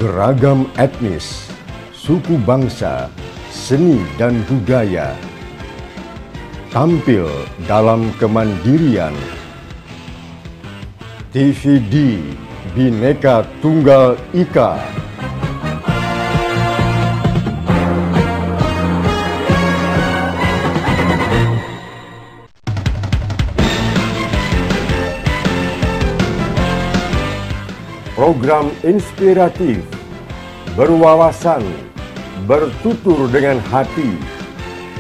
beragam etnis, suku bangsa, seni dan budaya tampil dalam kemandirian. TVD Bhinneka Tunggal Ika. Program inspiratif, berwawasan, bertutur dengan hati,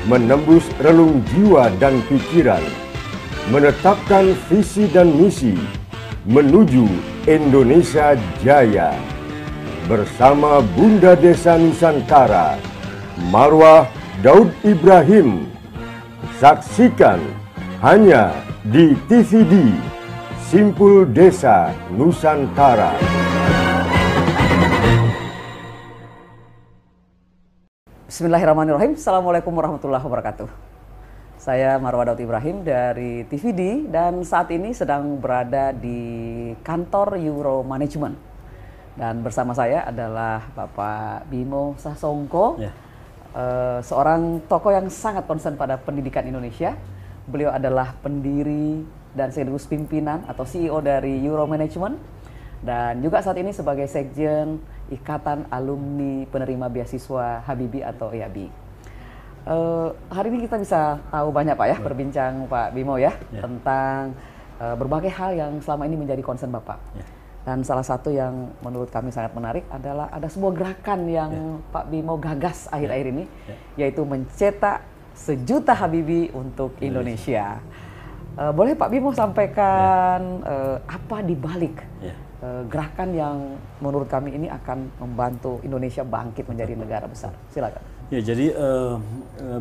menembus relung jiwa dan pikiran, menetapkan visi dan misi menuju Indonesia Jaya. Bersama Bunda Desa Nusantara, Marwah Daud Ibrahim. Saksikan hanya di TVD Simpul Desa Nusantara. Bismillahirrahmanirrahim. Assalamualaikum warahmatullahi wabarakatuh. Saya Marwah Daud Ibrahim dari TVD dan saat ini sedang berada di kantor Euro Management. Dan bersama saya adalah Bapak Bimo Sasongko, seorang tokoh yang sangat konsen pada pendidikan Indonesia. Beliau adalah pendiri dan sekaligus pimpinan atau CEO dari Euro Management dan juga saat ini sebagai Sekjen Ikatan Alumni Penerima Beasiswa Habibie atau IABI. Hari ini kita bisa tahu banyak Pak ya, berbincang Pak Bimo ya, tentang berbagai hal yang selama ini menjadi concern Bapak. Dan salah satu yang menurut kami sangat menarik adalah ada sebuah gerakan yang Pak Bimo gagas akhir-akhir ini, yaitu mencetak 1 juta Habibie untuk Indonesia. Boleh Pak Bimo sampaikan apa dibalik gerakan yang menurut kami ini akan membantu Indonesia bangkit menjadi negara besar? Silakan. Ya, jadi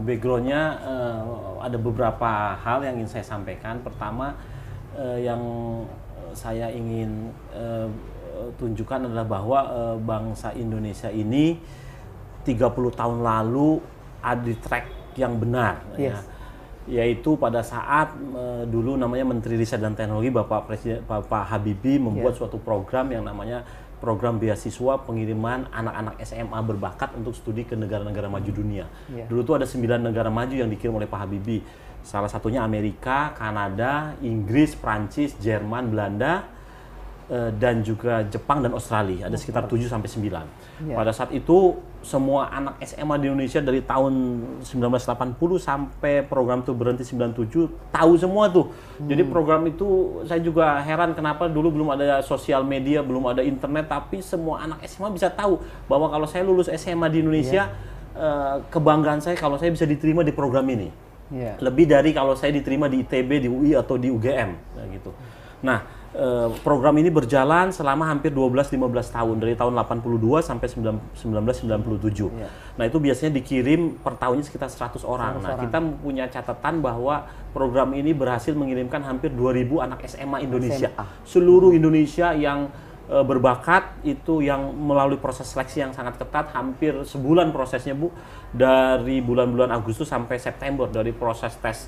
backgroundnya ada beberapa hal yang ingin saya sampaikan. Pertama, yang saya ingin tunjukkan adalah bahwa bangsa Indonesia ini 30 tahun lalu ada di track yang benar. Yaitu pada saat dulu namanya Menteri Riset dan Teknologi Bapak Habibie membuat suatu program yang namanya program beasiswa pengiriman anak-anak SMA berbakat untuk studi ke negara-negara maju dunia. Dulu tuh ada 9 negara maju yang dikirim oleh Pak Habibie. Salah satunya Amerika, Kanada, Inggris, Prancis, Jerman, Belanda, dan juga Jepang dan Australia. Ada sekitar 7 sampai 9. Pada saat itu semua anak SMA di Indonesia dari tahun 1980 sampai program itu berhenti 97 tahu semua tuh. Jadi program itu saya juga heran kenapa dulu belum ada sosial media, belum ada internet, tapi semua anak SMA bisa tahu bahwa kalau saya lulus SMA di Indonesia, kebanggaan saya kalau saya bisa diterima di program ini. Lebih dari kalau saya diterima di ITB, di UI atau di UGM gitu. Nah, program ini berjalan selama hampir 12-15 tahun, dari tahun 82 sampai 1997. Nah, itu biasanya dikirim per tahunnya sekitar 100 orang. Nah, kita punya catatan bahwa program ini berhasil mengirimkan hampir 2000 anak SMA Indonesia. Seluruh Indonesia yang berbakat itu yang melalui proses seleksi yang sangat ketat, hampir sebulan prosesnya Bu, dari bulan-bulan Agustus sampai September, dari proses tes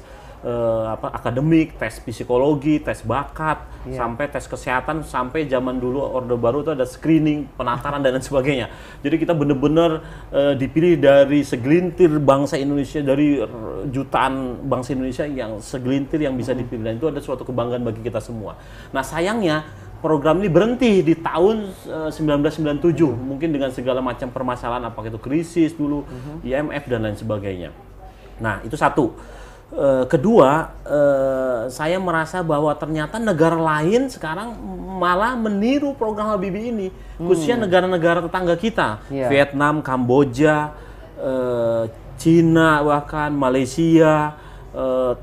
akademik, tes psikologi, tes bakat, sampai tes kesehatan, sampai zaman dulu Orde Baru itu ada screening, penataran dan lain sebagainya. Jadi kita benar-benar dipilih dari segelintir bangsa Indonesia, dari jutaan bangsa Indonesia yang segelintir yang bisa dipilih, dan itu ada suatu kebanggaan bagi kita semua. Nah, sayangnya program ini berhenti di tahun 1997, mungkin dengan segala macam permasalahan, apakah itu krisis dulu, IMF dan lain sebagainya. Nah, itu satu. Kedua, saya merasa bahwa ternyata negara lain sekarang malah meniru program Habibie ini, khususnya negara-negara tetangga kita, Vietnam, Kamboja, Cina, bahkan Malaysia,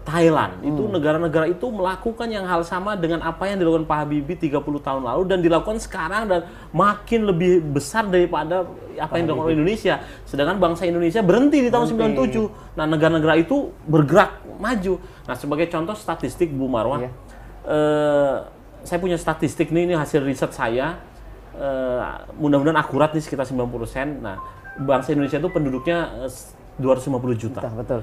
Thailand. Itu negara-negara itu melakukan yang hal sama dengan apa yang dilakukan Pak Habibie 30 tahun lalu dan dilakukan sekarang dan makin lebih besar daripada apa yang dilakukan oleh Indonesia. Sedangkan bangsa Indonesia berhenti di tahun 97. Nah, negara-negara itu bergerak maju. Nah, sebagai contoh statistik Bu Marwah, saya punya statistik ini hasil riset saya. Mudah-mudahan akurat nih, sekitar 90%. Nah, bangsa Indonesia itu penduduknya 250 juta. Betul.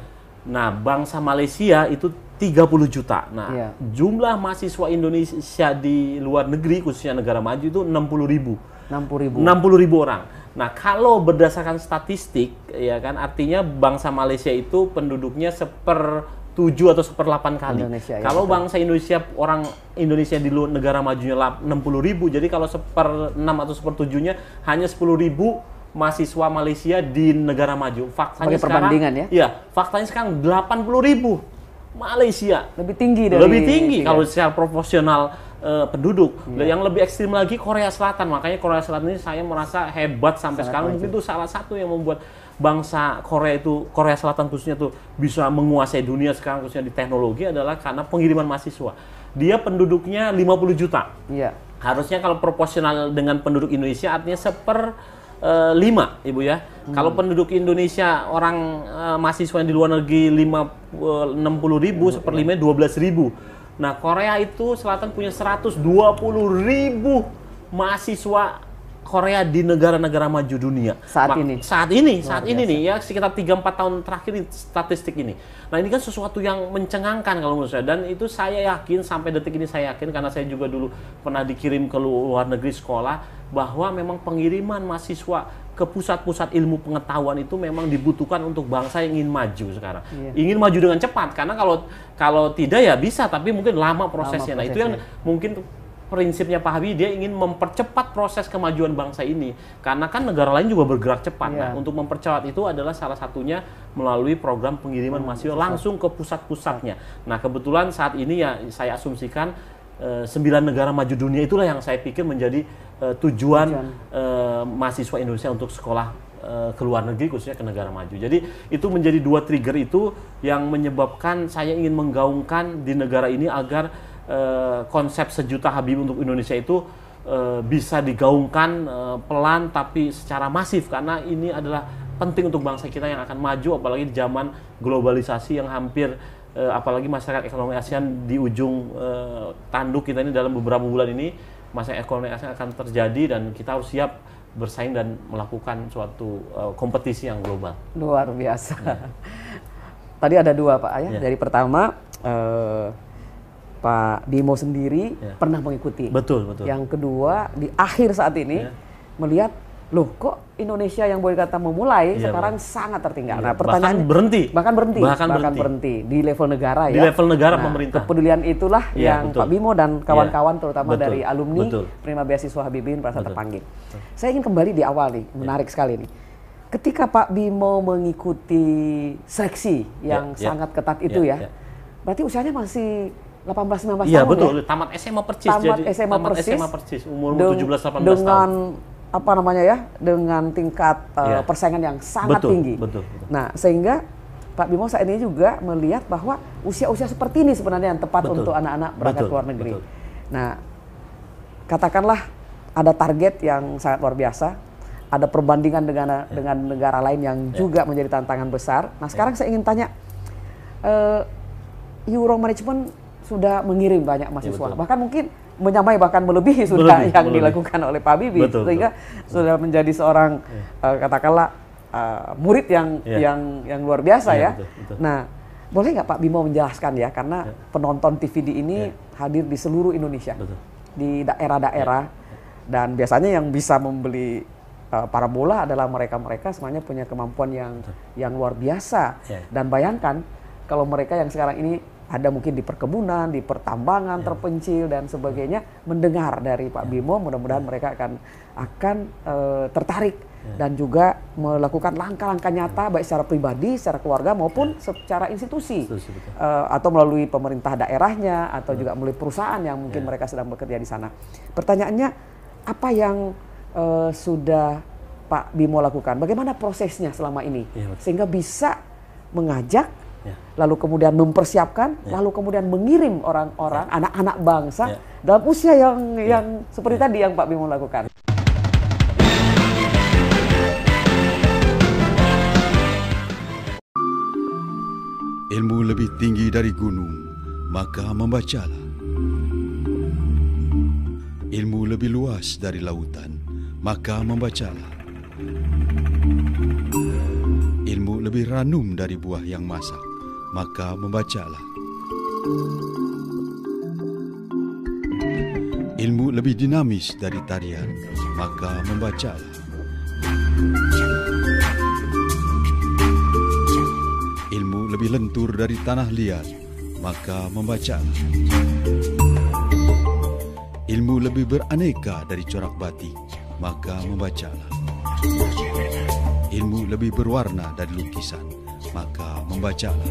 Nah, bangsa Malaysia itu 30 juta. Nah, Iya. jumlah mahasiswa Indonesia di luar negeri, khususnya negara maju itu 60.000. 60.000. 60.000 orang. Nah, kalau berdasarkan statistik, ya kan, artinya bangsa Malaysia itu penduduknya 1/7 atau 1/8 kali. Indonesia, ya, Kalau betul. bangsa Indonesia, orang Indonesia di luar negara majunya 60.000, jadi kalau 1/6 atau 1/7-nya hanya 10.000 mahasiswa Malaysia di negara maju. Faktanya Sebagai perbandingan, ya? Iya, faktanya sekarang 80.000 Malaysia. Lebih tinggi dari Lebih tinggi tiga. kalau secara proporsional penduduk. Yang lebih ekstrim lagi Korea Selatan. Makanya Korea Selatan ini saya merasa hebat sampai Sangat sekarang. maju. Mungkin itu salah satu yang membuat bangsa Korea Selatan khususnya tuh bisa menguasai dunia sekarang, khususnya di teknologi, adalah karena pengiriman mahasiswa. Dia penduduknya 50 juta. Iya. Harusnya kalau proporsional dengan penduduk Indonesia artinya 1/5, Ibu ya. Kalau penduduk Indonesia orang mahasiswa yang di luar negeri 60.000, 1/5 12.000. Nah, Korea itu Selatan punya 120.000 mahasiswa Korea di negara-negara maju dunia. Saat ini? Saat ini nih ya, sekitar 3-4 tahun terakhir ini, statistik ini. Nah, ini kan sesuatu yang mencengangkan kalau menurut saya. Dan itu saya yakin, sampai detik ini saya yakin, karena saya juga dulu pernah dikirim ke luar negeri sekolah, bahwa memang pengiriman mahasiswa ke pusat-pusat ilmu pengetahuan itu memang dibutuhkan untuk bangsa yang ingin maju sekarang. Iya. Ingin maju dengan cepat, karena kalau tidak ya bisa, tapi mungkin lama prosesnya. Nah, itu yang mungkin prinsipnya Pak Habibie, dia ingin mempercepat proses kemajuan bangsa ini. Karena kan negara lain juga bergerak cepat. Iya. Nah, untuk mempercepat itu adalah salah satunya melalui program pengiriman mahasiswa langsung ke pusat-pusatnya. Nah, kebetulan saat ini ya saya asumsikan 9 negara maju dunia itulah yang saya pikir menjadi tujuan mahasiswa Indonesia untuk sekolah ke luar negeri, khususnya ke negara maju. Jadi itu menjadi 2 trigger itu yang menyebabkan saya ingin menggaungkan di negara ini agar konsep sejuta Habibie untuk Indonesia itu bisa digaungkan pelan tapi secara masif, karena ini adalah penting untuk bangsa kita yang akan maju, apalagi di zaman globalisasi yang hampir apalagi masyarakat ekonomi ASEAN di ujung tanduk kita ini. Dalam beberapa bulan ini masyarakat ekonomi ASEAN akan terjadi dan kita harus siap bersaing dan melakukan suatu kompetisi yang global. Luar biasa. Tadi ada 2 Pak ya. Dari pertama Pak Bimo sendiri pernah mengikuti. Betul. Yang kedua, di akhir saat ini melihat, loh kok Indonesia yang boleh kata memulai sekarang sangat tertinggal. Nah, pertanyaan bahkan berhenti di level negara di ya. level negara, pemerintah. Kepedulian itulah yang Pak Bimo dan kawan-kawan terutama dari alumni penerima beasiswa Habibie merasa terpanggil. Saya ingin kembali di awal nih, menarik sekali nih. Ketika Pak Bimo mengikuti seleksi yang sangat ketat itu berarti usianya masih 18-19 tahun. Iya, betul. Tamat SMA Percis. Tamat SMA Percis umur 17-18 dengan tahun. apa namanya ya, dengan tingkat persaingan yang sangat tinggi. Betul. Nah, sehingga Pak Bimo saat ini juga melihat bahwa usia-usia seperti ini sebenarnya yang tepat untuk anak-anak berangkat ke luar negeri. Nah, katakanlah ada target yang sangat luar biasa, ada perbandingan dengan negara lain yang juga menjadi tantangan besar. Nah, sekarang saya ingin tanya, Euro Management sudah mengirim banyak mahasiswa, bahkan mungkin menyamai bahkan melebihi sudah yang dilakukan oleh Pak Habibie, sehingga sudah menjadi seorang katakanlah murid yang luar biasa ya. Betul. Nah, boleh nggak Pak Bimo menjelaskan ya, karena penonton TVD ini hadir di seluruh Indonesia, di daerah-daerah, dan biasanya yang bisa membeli parabola adalah mereka-mereka sebenarnya punya kemampuan yang luar biasa. Dan bayangkan kalau mereka yang sekarang ini ada mungkin di perkebunan, di pertambangan terpencil dan sebagainya, mendengar dari Pak Bimo, mudah-mudahan mereka akan tertarik dan juga melakukan langkah-langkah nyata baik secara pribadi, secara keluarga maupun secara institusi, atau melalui pemerintah daerahnya atau juga melalui perusahaan yang mungkin mereka sedang bekerja di sana. Pertanyaannya, apa yang sudah Pak Bimo lakukan? Bagaimana prosesnya selama ini sehingga bisa mengajak, lalu kemudian mempersiapkan, lalu kemudian mengirim orang-orang, anak-anak bangsa dalam usia yang seperti tadi yang Pak Bimo lakukan. Ilmu lebih tinggi dari gunung, maka membacalah. Ilmu lebih luas dari lautan, maka membacalah. Ilmu lebih ranum dari buah yang masak, maka membacalah. Ilmu lebih dinamis dari tarian, maka membacalah. Ilmu lebih lentur dari tanah liat, maka membacalah. Ilmu lebih beraneka dari corak batik, maka membacalah. Ilmu lebih berwarna dari lukisan, maka membacalah.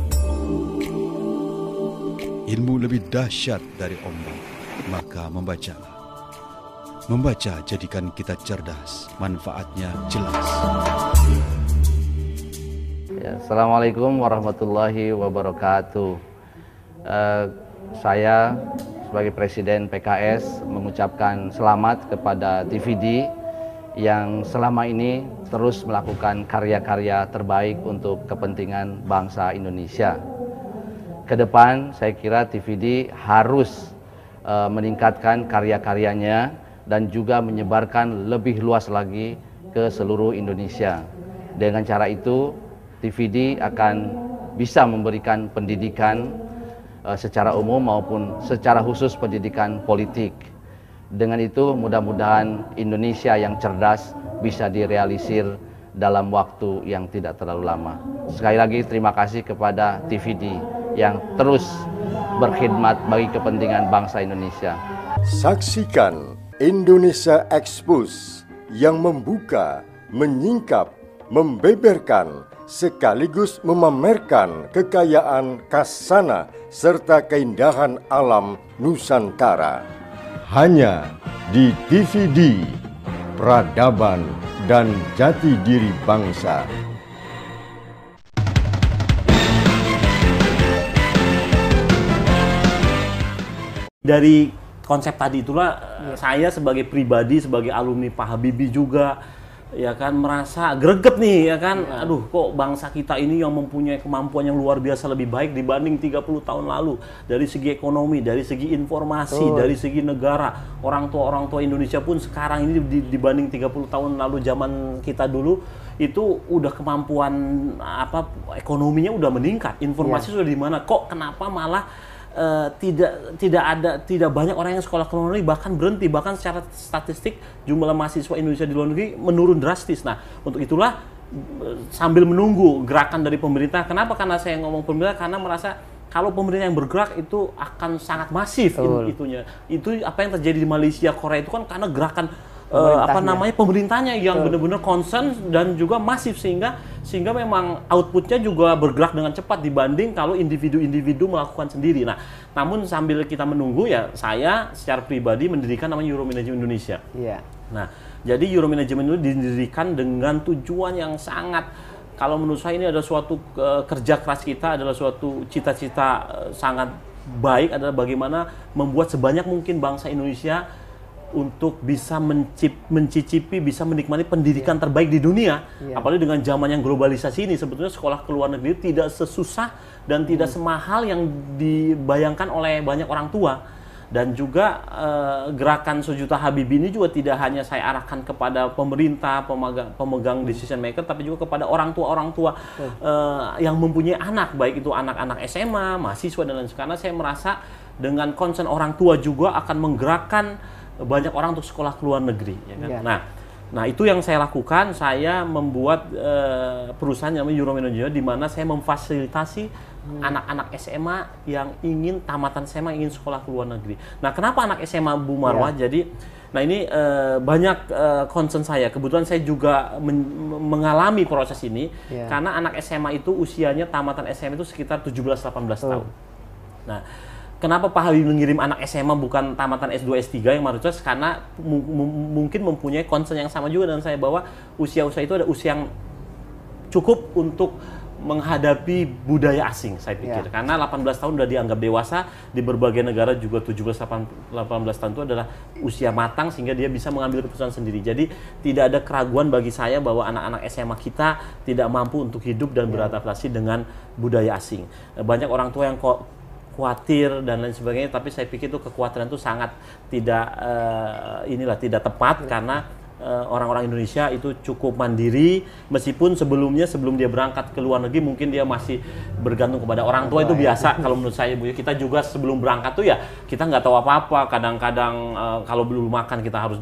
Ilmu lebih dahsyat dari ombak, maka membacalah. Membaca jadikan kita cerdas, manfaatnya jelas. Ya, Assalamualaikum warahmatullahi wabarakatuh. Saya sebagai Presiden PKS mengucapkan selamat kepada TVD yang selama ini terus melakukan karya-karya terbaik untuk kepentingan bangsa Indonesia. Kedepan saya kira TVD harus meningkatkan karya-karyanya dan juga menyebarkan lebih luas lagi ke seluruh Indonesia. Dengan cara itu TVD akan bisa memberikan pendidikan secara umum maupun secara khusus pendidikan politik. Dengan itu mudah-mudahan Indonesia yang cerdas bisa direalisir dalam waktu yang tidak terlalu lama. Sekali lagi terima kasih kepada TVD yang terus berkhidmat bagi kepentingan bangsa Indonesia. Saksikan Indonesia Expose yang membuka, menyingkap, membeberkan, sekaligus memamerkan kekayaan khasana serta keindahan alam Nusantara. Hanya di TVD, Peradaban dan Jati Diri Bangsa. Dari konsep tadi itulah saya sebagai pribadi, sebagai alumni Pak Habibie juga, ya kan, merasa greget nih, ya kan, aduh kok bangsa kita ini yang mempunyai kemampuan yang luar biasa lebih baik dibanding 30 tahun lalu, dari segi ekonomi, dari segi informasi, dari segi negara. Orang tua Indonesia pun sekarang ini dibanding 30 tahun lalu zaman kita dulu itu udah kemampuan ekonominya udah meningkat, informasi sudah di mana, kok kenapa malah tidak banyak orang yang sekolah ke luar negeri, bahkan berhenti, bahkan secara statistik jumlah mahasiswa Indonesia di luar negeri menurun drastis. Nah, untuk itulah sambil menunggu gerakan dari pemerintah. Kenapa? Karena saya ngomong pemerintah karena merasa kalau pemerintah yang bergerak itu akan sangat masif itunya. Itu apa yang terjadi di Malaysia, Korea itu kan karena gerakan pemerintahnya yang benar-benar concern dan juga masif, sehingga memang outputnya juga bergerak dengan cepat dibanding kalau individu-individu melakukan sendiri. Nah, namun sambil kita menunggu, ya saya secara pribadi mendirikan namanya Euromanagement Indonesia. Nah, jadi Euromanagement itu didirikan dengan tujuan yang sangat, kalau menurut saya ini adalah suatu kerja keras kita, adalah suatu cita-cita sangat baik, adalah bagaimana membuat sebanyak mungkin bangsa Indonesia untuk bisa mencicipi, bisa menikmati pendidikan terbaik di dunia. Apalagi dengan zaman yang globalisasi ini, sebetulnya sekolah ke luar negeri tidak sesusah dan tidak semahal yang dibayangkan oleh banyak orang tua. Dan juga gerakan Sejuta Habibie ini juga tidak hanya saya arahkan kepada pemerintah, pemegang decision maker, tapi juga kepada orang tua yang mempunyai anak, baik itu anak-anak SMA, mahasiswa dan lain sebagainya. Karena saya merasa dengan concern orang tua juga akan menggerakkan banyak orang untuk sekolah ke luar negeri, ya kan? Nah itu yang saya lakukan. Saya membuat perusahaan yang namanya Euromanagement, di mana saya memfasilitasi anak-anak SMA yang ingin tamatan SMA, ingin sekolah ke luar negeri. Nah, kenapa anak SMA, Bu Marwah? Jadi, nah ini banyak concern saya. Kebetulan saya juga mengalami proses ini, karena anak SMA itu usianya tamatan SMA itu sekitar 17-18 tahun. Nah, kenapa Pak Habibie mengirim anak SMA bukan tamatan S2, S3 yang mayoritas? Karena mungkin mempunyai concern yang sama juga dengan saya, bahwa usia-usia itu ada usia yang cukup untuk menghadapi budaya asing, saya pikir. Karena 18 tahun sudah dianggap dewasa, di berbagai negara juga 17-18 tahun itu adalah usia matang sehingga dia bisa mengambil keputusan sendiri. Jadi tidak ada keraguan bagi saya bahwa anak-anak SMA kita tidak mampu untuk hidup dan beradaptasi dengan budaya asing. Banyak orang tua yang khawatir dan lain sebagainya, tapi saya pikir itu kekhawatiran itu sangat tidak tepat, karena orang-orang Indonesia itu cukup mandiri, meskipun sebelum dia berangkat ke luar negeri mungkin dia masih bergantung kepada orang tua. Itu biasa kalau menurut saya, Bu. Kita juga sebelum berangkat tuh ya kita nggak tahu apa-apa. Kadang-kadang kalau belum makan kita harus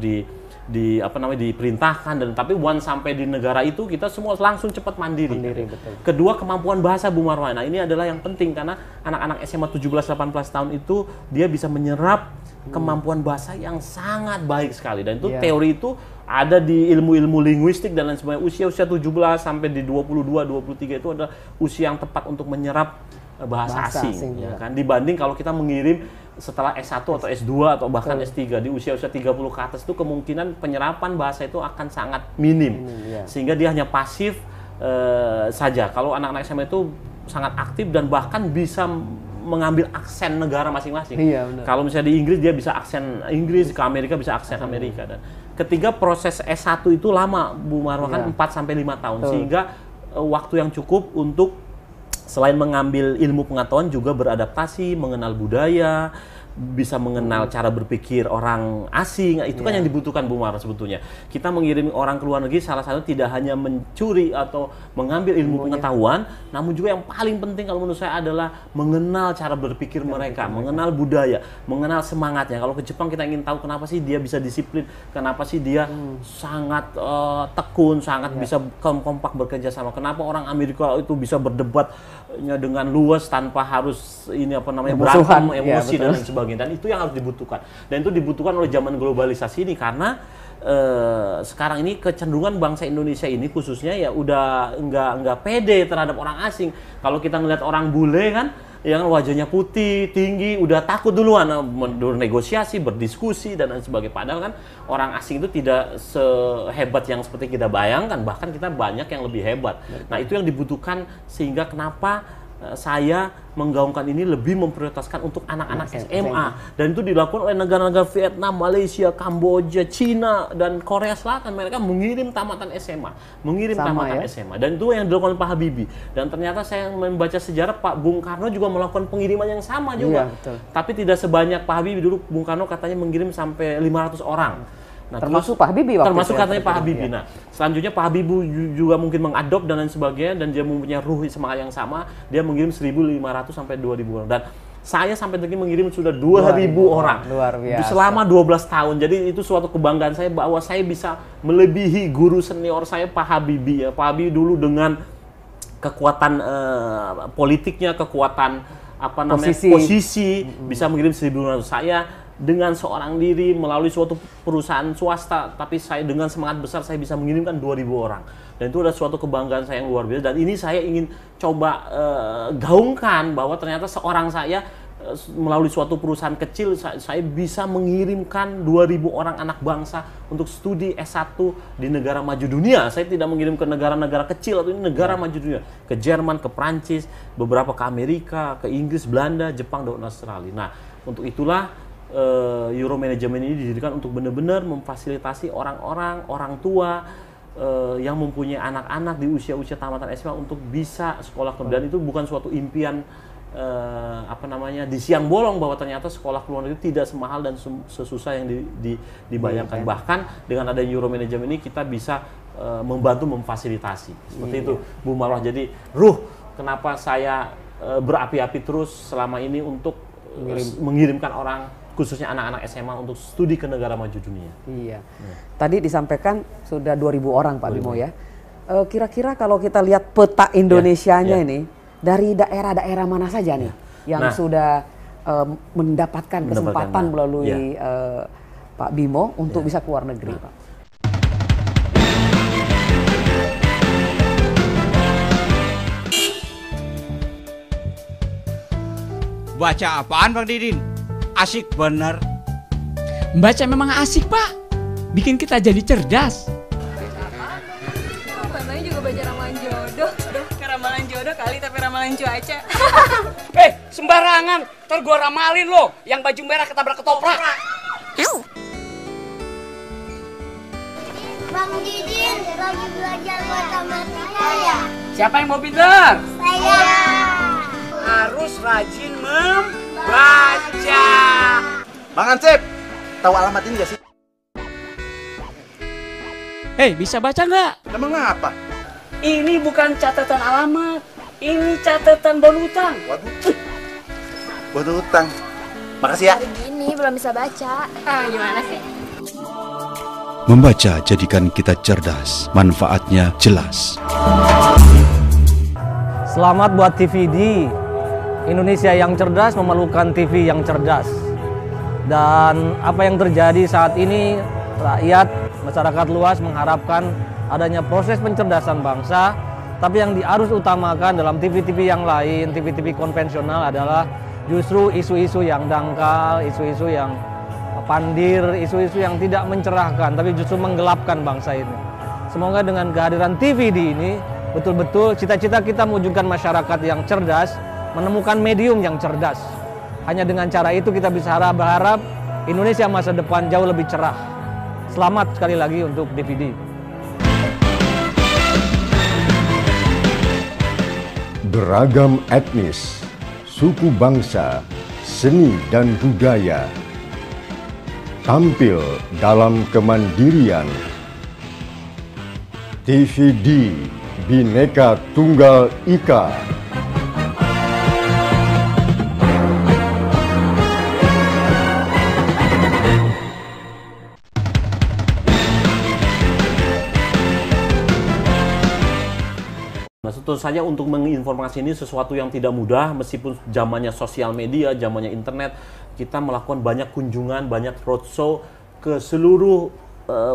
diperintahkan, dan tapi once sampai di negara itu kita semua langsung cepat mandiri. Betul. Kedua, kemampuan bahasa, Bu Marwah. Nah, ini adalah yang penting karena anak-anak SMA 17-18 tahun itu dia bisa menyerap kemampuan bahasa yang sangat baik sekali, dan itu teori itu ada di ilmu-ilmu linguistik dan lain sebagainya. Usia 17 sampai di 22-23 itu adalah usia yang tepat untuk menyerap bahasa asing ya kan, dibanding kalau kita mengirim setelah S1 atau S2 atau bahkan S3 di usia-usia 30 ke atas, itu kemungkinan penyerapan bahasa itu akan sangat minim. Sehingga dia hanya pasif saja. Kalau anak-anak SMA itu sangat aktif dan bahkan bisa mengambil aksen negara masing-masing. Kalau misalnya di Inggris dia bisa aksen Inggris, ke Amerika bisa aksen Amerika. Dan ketiga, proses S1 itu lama, Bu Marwah, kan 4-5 tahun. Sehingga waktu yang cukup untuk selain mengambil ilmu pengetahuan juga beradaptasi, mengenal budaya, bisa mengenal cara berpikir orang asing. Itu kan yang dibutuhkan, Bu Marwah, sebetulnya. Kita mengirim orang ke luar negeri salah satu tidak hanya mencuri atau mengambil ilmu pengetahuan, namun juga yang paling penting kalau menurut saya adalah mengenal cara berpikir mereka, mengenal budaya, mengenal semangatnya. Kalau ke Jepang kita ingin tahu kenapa sih dia bisa disiplin, kenapa sih dia sangat tekun, sangat bisa kompak bekerja sama. Kenapa orang Amerika itu bisa berdebatnya dengan luas tanpa harus berantem, emosi dan lain sebagainya. Dan itu yang harus dibutuhkan. Dan itu dibutuhkan oleh zaman globalisasi ini karena sekarang ini kecenderungan bangsa Indonesia ini khususnya ya udah nggak pede terhadap orang asing. Kalau kita ngeliat orang bule kan, yang wajahnya putih, tinggi, udah takut duluan bernegosiasi, berdiskusi dan lain sebagainya. Padahal kan orang asing itu tidak sehebat yang seperti kita bayangkan, bahkan kita banyak yang lebih hebat. Nah, itu yang dibutuhkan, sehingga kenapa saya menggaungkan ini lebih memprioritaskan untuk anak-anak SMA. Dan itu dilakukan oleh negara-negara Vietnam, Malaysia, Kamboja, Cina, dan Korea Selatan. Mereka mengirim tamatan SMA, SMA. Dan itu yang dilakukan Pak Habibie. Dan ternyata saya membaca sejarah, Pak Bung Karno juga melakukan pengiriman yang sama juga. Tapi tidak sebanyak Pak Habibie. Dulu Bung Karno katanya mengirim sampai 500 orang. Nah, termasuk Pak Habibie waktu termasuk katanya Pak Habibie. Nah, selanjutnya Pak Habibie juga mungkin mengadop dan lain sebagainya, dan dia mempunyai ruh semangat yang sama. Dia mengirim 1.500 sampai 2.000 orang. Dan saya sampai detik mengirim sudah 2.000 orang. Luar biasa. Selama 12 tahun. Jadi itu suatu kebanggaan saya bahwa saya bisa melebihi guru senior saya, Pak Habibie. Ya, Pak Habibie dulu dengan kekuatan politiknya, kekuatan posisi bisa mengirim 1.200. Saya dengan seorang diri melalui suatu perusahaan swasta, tapi saya dengan semangat besar saya bisa mengirimkan 2.000 orang. Dan itu adalah suatu kebanggaan saya yang luar biasa. Dan ini saya ingin coba gaungkan bahwa ternyata seorang saya melalui suatu perusahaan kecil saya bisa mengirimkan 2.000 orang anak bangsa untuk studi S1 di negara maju dunia. Saya tidak mengirim ke negara-negara kecil, atau ini negara maju dunia, ke Jerman, ke Prancis, beberapa ke Amerika, ke Inggris, Belanda, Jepang, dan Australia. Nah, untuk itulah Euro Management ini didirikan untuk benar-benar memfasilitasi orang tua yang mempunyai anak-anak di usia-usia tamatan SMA untuk bisa sekolah. Dan itu bukan suatu impian di siang bolong, bahwa ternyata sekolah ke luar negeri tidak semahal dan sesusah yang dibayangkan. Bahkan dengan ada Euro Management ini kita bisa membantu memfasilitasi seperti itu, Bu Marwah. Jadi kenapa saya berapi-api terus selama ini untuk mengirimkan orang, khususnya anak-anak SMA, untuk studi ke negara maju dunia. Tadi disampaikan sudah 2.000 orang, Pak Bimo ya. Kira-kira kalau kita lihat peta Indonesianya ini, dari daerah-daerah mana saja nih yang sudah mendapatkan kesempatan melalui Pak Bimo untuk bisa keluar negeri, Pak? Baca apaan, Bang Didin? Asik bener. Baca memang asik, Pak. Bikin kita jadi cerdas. Namanya juga baca ramalan jodoh. Ramalan jodoh kali, tapi ramalan cuaca. Sembarangan. Ntar gua ramalin lo. Yang baju merah ketabrak ketoprak. Bang Didin lagi belajar matematika ya? Siapa yang mau pinter? Saya. Harus rajin membaca. Bang Ansip, tahu alamat ini gak sih? bisa baca nggak? Emang apa? Ini bukan catatan alamat, ini catatan bonutang. Waduh. Bonutang. Makasih ya. Hari gini belum bisa baca. Gimana sih? Membaca jadikan kita cerdas, manfaatnya jelas. Selamat buat TVD. Indonesia yang cerdas memerlukan TV yang cerdas. Dan apa yang terjadi saat ini, rakyat, masyarakat luas mengharapkan adanya proses pencerdasan bangsa, tapi yang diharus utamakan dalam TV-TV yang lain, TV-TV konvensional adalah justru isu-isu yang dangkal, isu-isu yang pandir, isu-isu yang tidak mencerahkan, tapi justru menggelapkan bangsa ini. Semoga dengan kehadiran TVD ini, betul-betul cita-cita kita mewujudkan masyarakat yang cerdas, menemukan medium yang cerdas. Hanya dengan cara itu kita bisa berharap Indonesia masa depan jauh lebih cerah. Selamat sekali lagi untuk TVD. Beragam etnis, suku bangsa, seni dan budaya tampil dalam kemandirian. TVD Bhinneka Tunggal Ika. Nah, tentu saja untuk menginformasi ini sesuatu yang tidak mudah, meskipun zamannya sosial media, zamannya internet, kita melakukan banyak kunjungan, banyak roadshow ke seluruh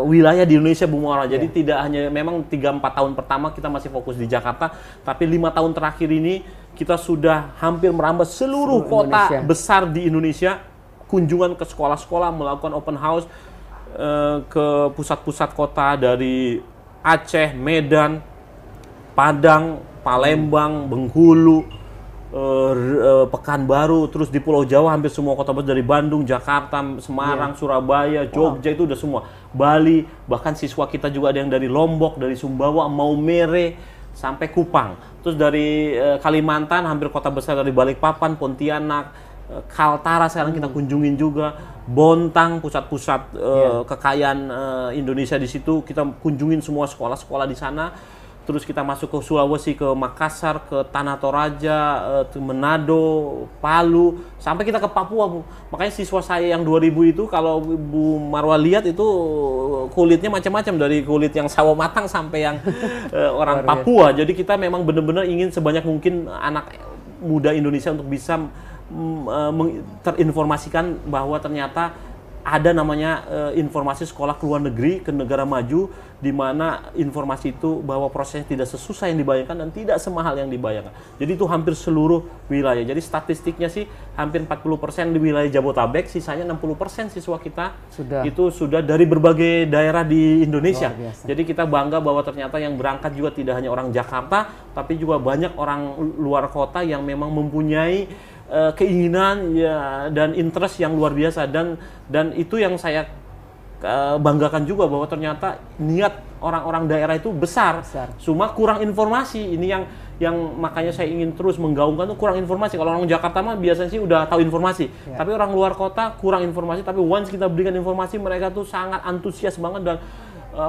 wilayah di Indonesia, Bung Muara. Jadi tidak hanya memang 3-4 tahun pertama kita masih fokus di Jakarta, tapi 5 tahun terakhir ini kita sudah hampir merambah seluruh kota besar di Indonesia, kunjungan ke sekolah-sekolah, melakukan open house ke pusat-pusat kota dari Aceh, Medan, Padang, Palembang, Bengkulu, Pekanbaru, terus di Pulau Jawa hampir semua kota besar dari Bandung, Jakarta, Semarang, Surabaya, Jogja itu udah semua. Bali, bahkan siswa kita juga ada yang dari Lombok, dari Sumbawa, Maumere, sampai Kupang. Terus dari Kalimantan, hampir kota besar dari Balikpapan, Pontianak, Kaltara sekarang kita kunjungin juga, Bontang, pusat-pusat kekayaan Indonesia di situ, kita kunjungin semua sekolah-sekolah di sana. Terus kita masuk ke Sulawesi, ke Makassar, ke Tanah Toraja, Manado, Palu, sampai kita ke Papua, Bu. Makanya siswa saya yang 2000 itu, kalau Bu Marwa lihat itu kulitnya macam-macam, dari kulit yang sawo matang sampai yang orang Papua. Jadi kita memang benar-benar ingin sebanyak mungkin anak muda Indonesia untuk bisa terinformasikan bahwa ternyata ada namanya informasi sekolah ke luar negeri, ke negara maju, di mana informasi itu bahwa prosesnya tidak sesusah yang dibayangkan dan tidak semahal yang dibayangkan. Jadi itu hampir seluruh wilayah. Jadi statistiknya sih hampir 40% di wilayah Jabotabek, sisanya 60% siswa kita itu sudah dari berbagai daerah di Indonesia. Jadi kita bangga bahwa ternyata yang berangkat juga tidak hanya orang Jakarta, tapi juga banyak orang luar kota yang memang mempunyai keinginan dan interest yang luar biasa, dan itu yang saya banggakan juga bahwa ternyata niat orang-orang daerah itu besar. Cuma kurang informasi. Ini yang makanya saya ingin terus menggaungkan tuh, kurang informasi. Kalau orang Jakarta mah biasanya sih udah tahu informasi, tapi orang luar kota kurang informasi. Tapi once kita berikan informasi, mereka tuh sangat antusias banget dan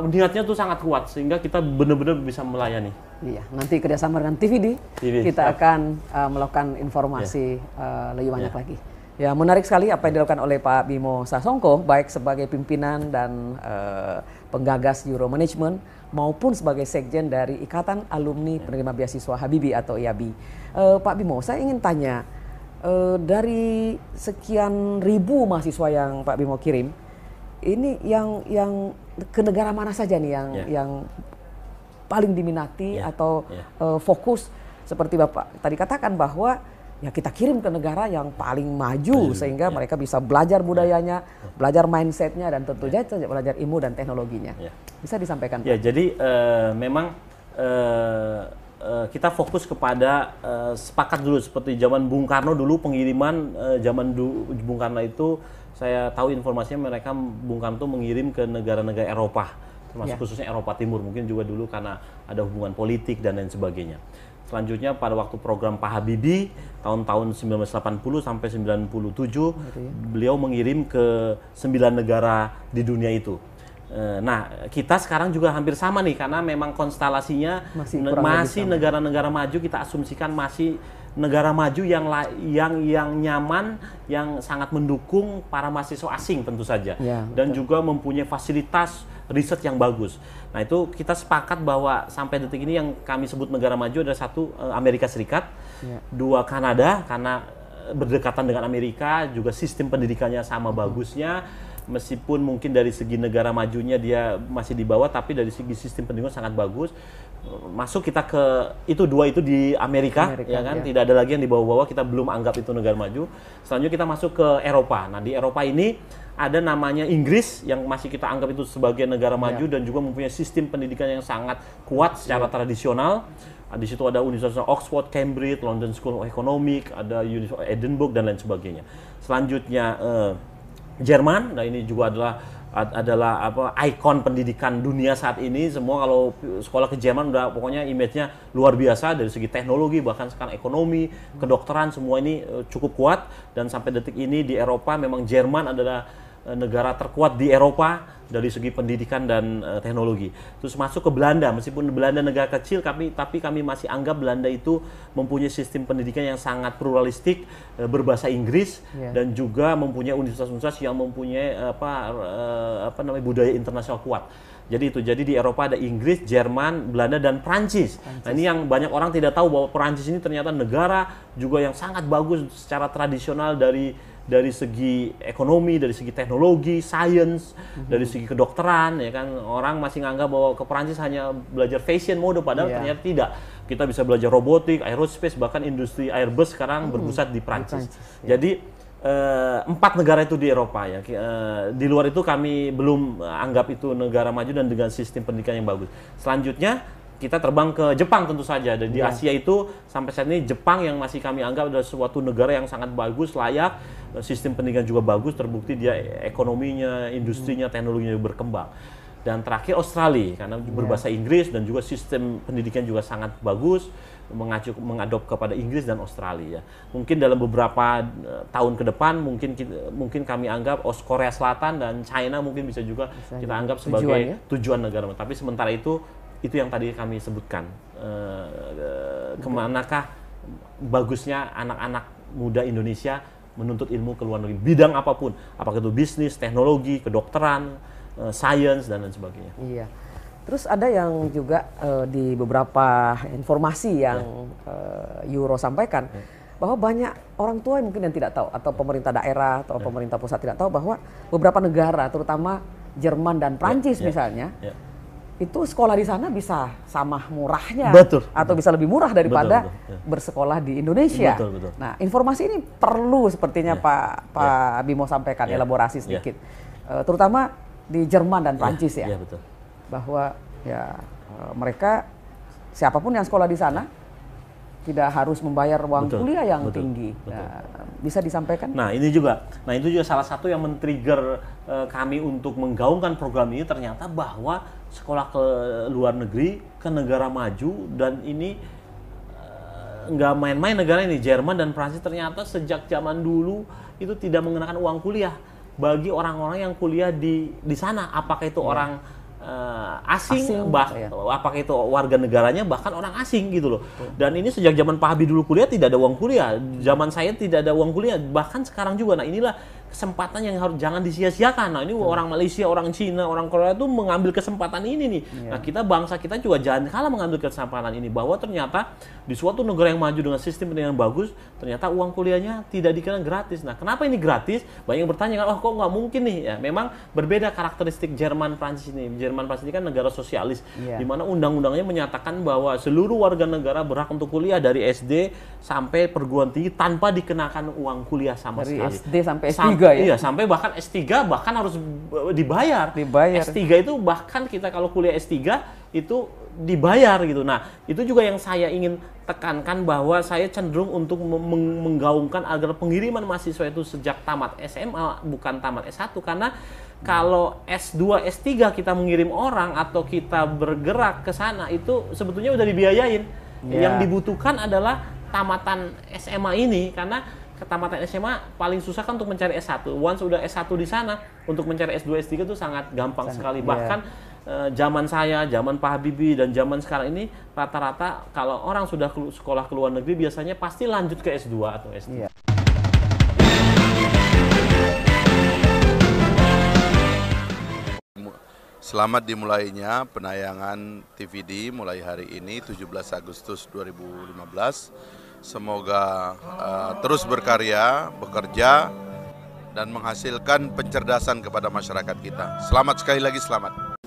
niatnya tuh sangat kuat, sehingga kita benar-benar bisa melayani. Iya, nanti kerjasama dengan TVD kita akan melakukan informasi lebih banyak lagi. Ya, menarik sekali apa yang dilakukan oleh Pak Bimo Sasongko, baik sebagai pimpinan dan penggagas Euro Management maupun sebagai sekjen dari Ikatan Alumni Penerima Beasiswa Habibie atau IABI. Pak Bimo, saya ingin tanya, dari sekian ribu mahasiswa yang Pak Bimo kirim, ini yang ke negara mana saja nih yang paling diminati atau fokus, seperti Bapak tadi katakan bahwa ya kita kirim ke negara yang paling maju sehingga mereka bisa belajar budayanya, belajar mindsetnya, dan tentu saja belajar ilmu dan teknologinya. Bisa disampaikan Pak? Ya, jadi memang kita fokus kepada sepakat dulu, seperti zaman Bung Karno dulu, pengiriman zaman Bung Karno itu saya tahu informasinya mereka Bung Karno itu mengirim ke negara-negara Eropa, termasuk khususnya Eropa Timur, mungkin juga dulu karena ada hubungan politik dan lain sebagainya. Selanjutnya pada waktu program Pak Habibie tahun-tahun 1980 sampai 97 beliau mengirim ke 9 negara di dunia itu. Nah, kita sekarang juga hampir sama nih karena memang konstelasinya masih negara-negara maju, kita asumsikan masih negara maju yang nyaman, yang sangat mendukung para mahasiswa asing tentu saja, dan juga mempunyai fasilitas riset yang bagus. Nah, itu kita sepakat bahwa sampai detik ini yang kami sebut negara maju ada satu Amerika Serikat, dua Kanada karena berdekatan dengan Amerika, juga sistem pendidikannya sama bagusnya. Meskipun mungkin dari segi negara majunya dia masih di bawah, tapi dari segi sistem pendidikan sangat bagus. Masuk kita ke dua itu di Amerika ya kan, tidak ada lagi yang di bawah-bawah, kita belum anggap itu negara maju. Selanjutnya kita masuk ke Eropa. Nah, di Eropa ini ada namanya Inggris yang masih kita anggap itu sebagai negara maju dan juga mempunyai sistem pendidikan yang sangat kuat secara tradisional. Di situ ada Universitas Oxford, Cambridge, London School of Economics, ada Universitas Edinburgh dan lain sebagainya. Selanjutnya Jerman, nah ini juga adalah ikon pendidikan dunia saat ini. Semua kalau sekolah ke Jerman udah pokoknya image-nya luar biasa dari segi teknologi, bahkan sekarang ekonomi, kedokteran, semua ini cukup kuat. Dan sampai detik ini di Eropa memang Jerman adalah negara terkuat di Eropa dari segi pendidikan dan teknologi. Terus masuk ke Belanda, meskipun Belanda negara kecil, tapi kami masih anggap Belanda itu mempunyai sistem pendidikan yang sangat pluralistik, berbahasa Inggris, dan juga mempunyai universitas-universitas yang mempunyai budaya internasional kuat. Jadi di Eropa ada Inggris, Jerman, Belanda, dan Prancis. Nah, ini yang banyak orang tidak tahu bahwa Prancis ini ternyata negara juga yang sangat bagus secara tradisional dari segi ekonomi, dari segi teknologi, sains, dari segi kedokteran, ya kan. Orang masih nganggap bahwa ke Perancis hanya belajar fashion mode, padahal ternyata tidak. Kita bisa belajar robotik, aerospace, bahkan industri Airbus sekarang berpusat di Perancis. Jadi 4 negara itu di Eropa ya. Di luar itu kami belum anggap itu negara maju dan dengan sistem pendidikan yang bagus. Selanjutnya kita terbang ke Jepang tentu saja. Dan di Asia itu sampai saat ini Jepang yang masih kami anggap adalah suatu negara yang sangat bagus, layak, sistem pendidikan juga bagus, terbukti dia ekonominya, industrinya, teknologinya berkembang. Dan terakhir Australia karena berbahasa Inggris dan juga sistem pendidikan juga sangat bagus, mengadop kepada Inggris dan Australia. Mungkin dalam beberapa tahun ke depan mungkin kami anggap Korea Selatan dan China mungkin bisa juga kita anggap sebagai tujuan negara. Tapi sementara itu yang tadi kami sebutkan, kemanakah bagusnya anak-anak muda Indonesia menuntut ilmu ke luar negeri, bidang apapun, apakah itu bisnis, teknologi, kedokteran, sains, dan lain sebagainya. Iya. Terus ada yang juga di beberapa informasi yang Euro sampaikan, bahwa banyak orang tua mungkin yang tidak tahu, atau pemerintah daerah atau pemerintah pusat tidak tahu bahwa beberapa negara, terutama Jerman dan Prancis misalnya, itu sekolah di sana bisa sama murahnya, atau bisa lebih murah daripada bersekolah di Indonesia. Nah, informasi ini perlu sepertinya Pak Bimo sampaikan, elaborasi sedikit, terutama di Jerman dan Prancis bahwa mereka siapapun yang sekolah di sana tidak harus membayar uang kuliah yang tinggi. Nah, bisa disampaikan? Nah, itu juga salah satu yang men-trigger kami untuk menggaungkan program ini, ternyata bahwa sekolah ke luar negeri, ke negara maju, dan ini nggak main-main negara ini, Jerman dan Prancis ternyata sejak zaman dulu itu tidak mengenakan uang kuliah bagi orang-orang yang kuliah di sana, apakah itu orang asing, apakah itu warga negaranya, bahkan orang asing gitu loh. Dan ini sejak zaman Pak Habibie dulu kuliah tidak ada uang kuliah, zaman saya tidak ada uang kuliah, bahkan sekarang juga. Nah, inilah kesempatan yang harus jangan disia-siakan. Nah, ini orang Malaysia, orang Cina, orang Korea itu mengambil kesempatan ini nih. Nah, bangsa kita juga jangan kalah mengambil kesempatan ini, bahwa ternyata di suatu negara yang maju dengan sistem pendidikan yang bagus, ternyata uang kuliahnya tidak dikenakan gratis. Nah, kenapa ini gratis? Banyak yang bertanya kan, kok nggak mungkin nih? Ya, memang berbeda karakteristik Jerman Prancis ini. Jerman Prancis ini kan negara sosialis, di mana undang-undangnya menyatakan bahwa seluruh warga negara berhak untuk kuliah dari SD sampai perguruan tinggi tanpa dikenakan uang kuliah sama sekali. Dari SD sampai S3 Iya, sampai bahkan S3 bahkan harus dibayar. S3 itu bahkan kita kalau kuliah S3 itu dibayar gitu. Nah, itu juga yang saya ingin tekankan, bahwa saya cenderung untuk menggaungkan agar pengiriman mahasiswa itu sejak tamat SMA, bukan tamat S1, karena kalau S2, S3 kita mengirim orang atau kita bergerak ke sana itu sebetulnya udah dibiayain. Yang dibutuhkan adalah tamatan SMA ini, karena tamat SMA paling susah kan untuk mencari S1. Once udah S1 di sana, untuk mencari S2, S3 itu sangat gampang sekali. Bahkan zaman saya, zaman Pak Habibie, dan zaman sekarang ini rata-rata kalau orang sudah sekolah ke luar negeri biasanya pasti lanjut ke S2 atau S3. Selamat dimulainya penayangan TVD mulai hari ini 17 Agustus 2015. Semoga terus berkarya, bekerja, dan menghasilkan pencerdasan kepada masyarakat kita. Selamat sekali lagi, selamat.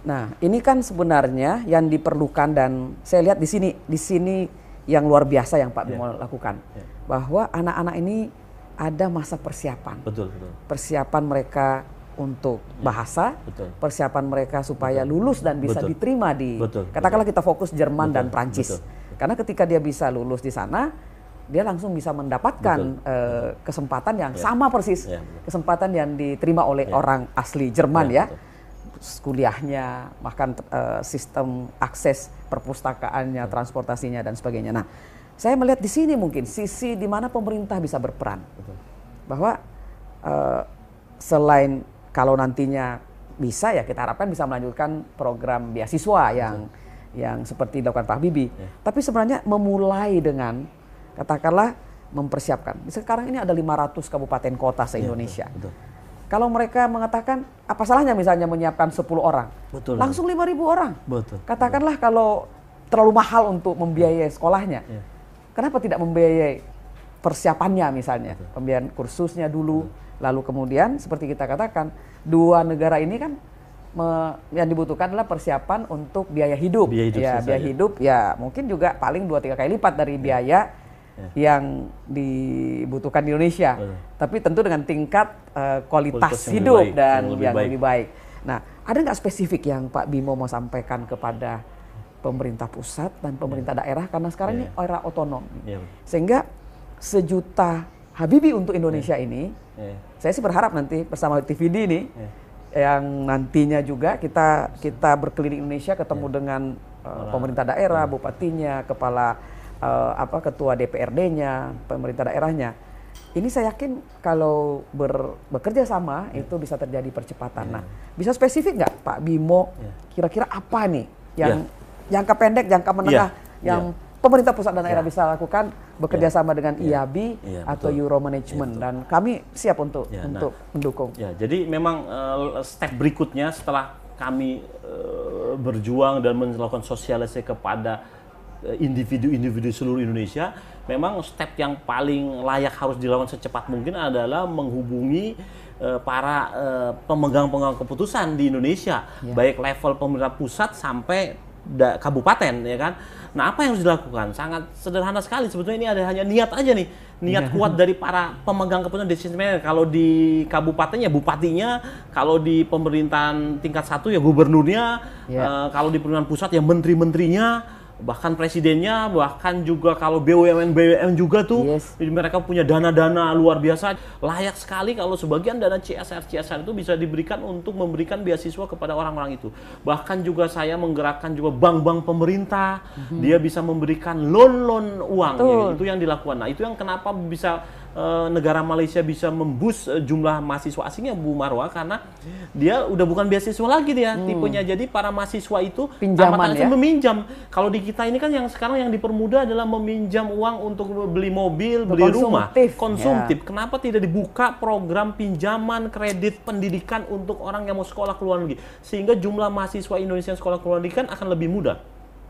Nah, ini kan sebenarnya yang diperlukan, dan saya lihat di sini yang luar biasa yang Pak Bimo lakukan, bahwa anak-anak ini ada masa persiapan. Betul. Persiapan mereka untuk bahasa, persiapan mereka supaya lulus dan bisa diterima di, katakanlah kita fokus Jerman dan Prancis. Karena ketika dia bisa lulus di sana, dia langsung bisa mendapatkan kesempatan yang sama persis, kesempatan yang diterima oleh orang asli Jerman kuliahnya, bahkan sistem akses perpustakaannya, transportasinya, dan sebagainya. Nah, saya melihat di sini mungkin sisi di mana pemerintah bisa berperan. Bahwa selain kalau nantinya bisa, ya kita harapkan bisa melanjutkan program beasiswa yang seperti dilakukan Pak Habibie. Tapi sebenarnya memulai dengan, katakanlah, mempersiapkan. Sekarang ini ada 500 kabupaten kota se-Indonesia. Kalau mereka mengatakan, apa salahnya misalnya menyiapkan 10 orang, langsung 5.000 orang. Katakanlah kalau terlalu mahal untuk membiayai sekolahnya, kenapa tidak membiayai persiapannya misalnya, pembiayaan kursusnya dulu, lalu kemudian seperti kita katakan, dua negara ini kan yang dibutuhkan adalah persiapan untuk biaya hidup. Biaya hidup ya mungkin juga paling 2-3 kali lipat dari biaya yang dibutuhkan di Indonesia, tapi tentu dengan tingkat kualitas hidup dan yang lebih baik. Nah, ada nggak spesifik yang Pak Bimo mau sampaikan kepada pemerintah pusat dan pemerintah daerah, karena sekarang ini era otonom, sehingga 1 juta Habibie untuk Indonesia ini, saya sih berharap nanti bersama TVD ini, yang nantinya juga kita berkeliling Indonesia, ketemu dengan pemerintah daerah, bupatinya, kepala ketua DPRD-nya, pemerintah daerahnya. Ini saya yakin kalau bekerja sama itu bisa terjadi percepatan. Nah, bisa spesifik nggak Pak Bimo, kira-kira apa nih yang jangka pendek, jangka menengah yang pemerintah pusat dan daerah bisa lakukan bekerja sama dengan IABI atau betul. Euro Management, dan kami siap untuk mendukung. Ya, jadi memang step berikutnya setelah kami berjuang dan melakukan sosialisasi kepada individu-individu seluruh Indonesia, memang step yang paling layak harus dilakukan secepat mungkin adalah menghubungi para pemegang-pemegang keputusan di Indonesia, baik level pemerintah pusat sampai kabupaten, ya kan. Nah, apa yang harus dilakukan? Sangat sederhana sekali sebetulnya, ini ada hanya niat aja nih, niat kuat dari para pemegang keputusan decision maker. Kalau di kabupatennya bupatinya, kalau di pemerintahan tingkat 1 ya gubernurnya, kalau di pemerintahan pusat ya menteri-menterinya, bahkan presidennya, bahkan juga kalau BUMN juga tuh, mereka punya dana-dana luar biasa. Layak sekali kalau sebagian dana CSR itu bisa diberikan untuk memberikan beasiswa kepada orang-orang itu. Bahkan juga saya menggerakkan juga bank-bank pemerintah, dia bisa memberikan loan uang, ya, itu yang dilakukan. Nah, itu yang kenapa bisa negara Malaysia bisa memboost jumlah mahasiswa asingnya, Bu Marwa, karena dia udah bukan beasiswa lagi dia tipenya. Jadi para mahasiswa itu pinjaman, meminjam. Kalau di kita ini kan yang sekarang yang dipermudah adalah meminjam uang untuk beli mobil, beli rumah, konsumtif. Kenapa tidak dibuka program pinjaman kredit pendidikan untuk orang yang mau sekolah ke luar negeri, sehingga jumlah mahasiswa Indonesia yang sekolah ke luar negeri kan akan lebih mudah.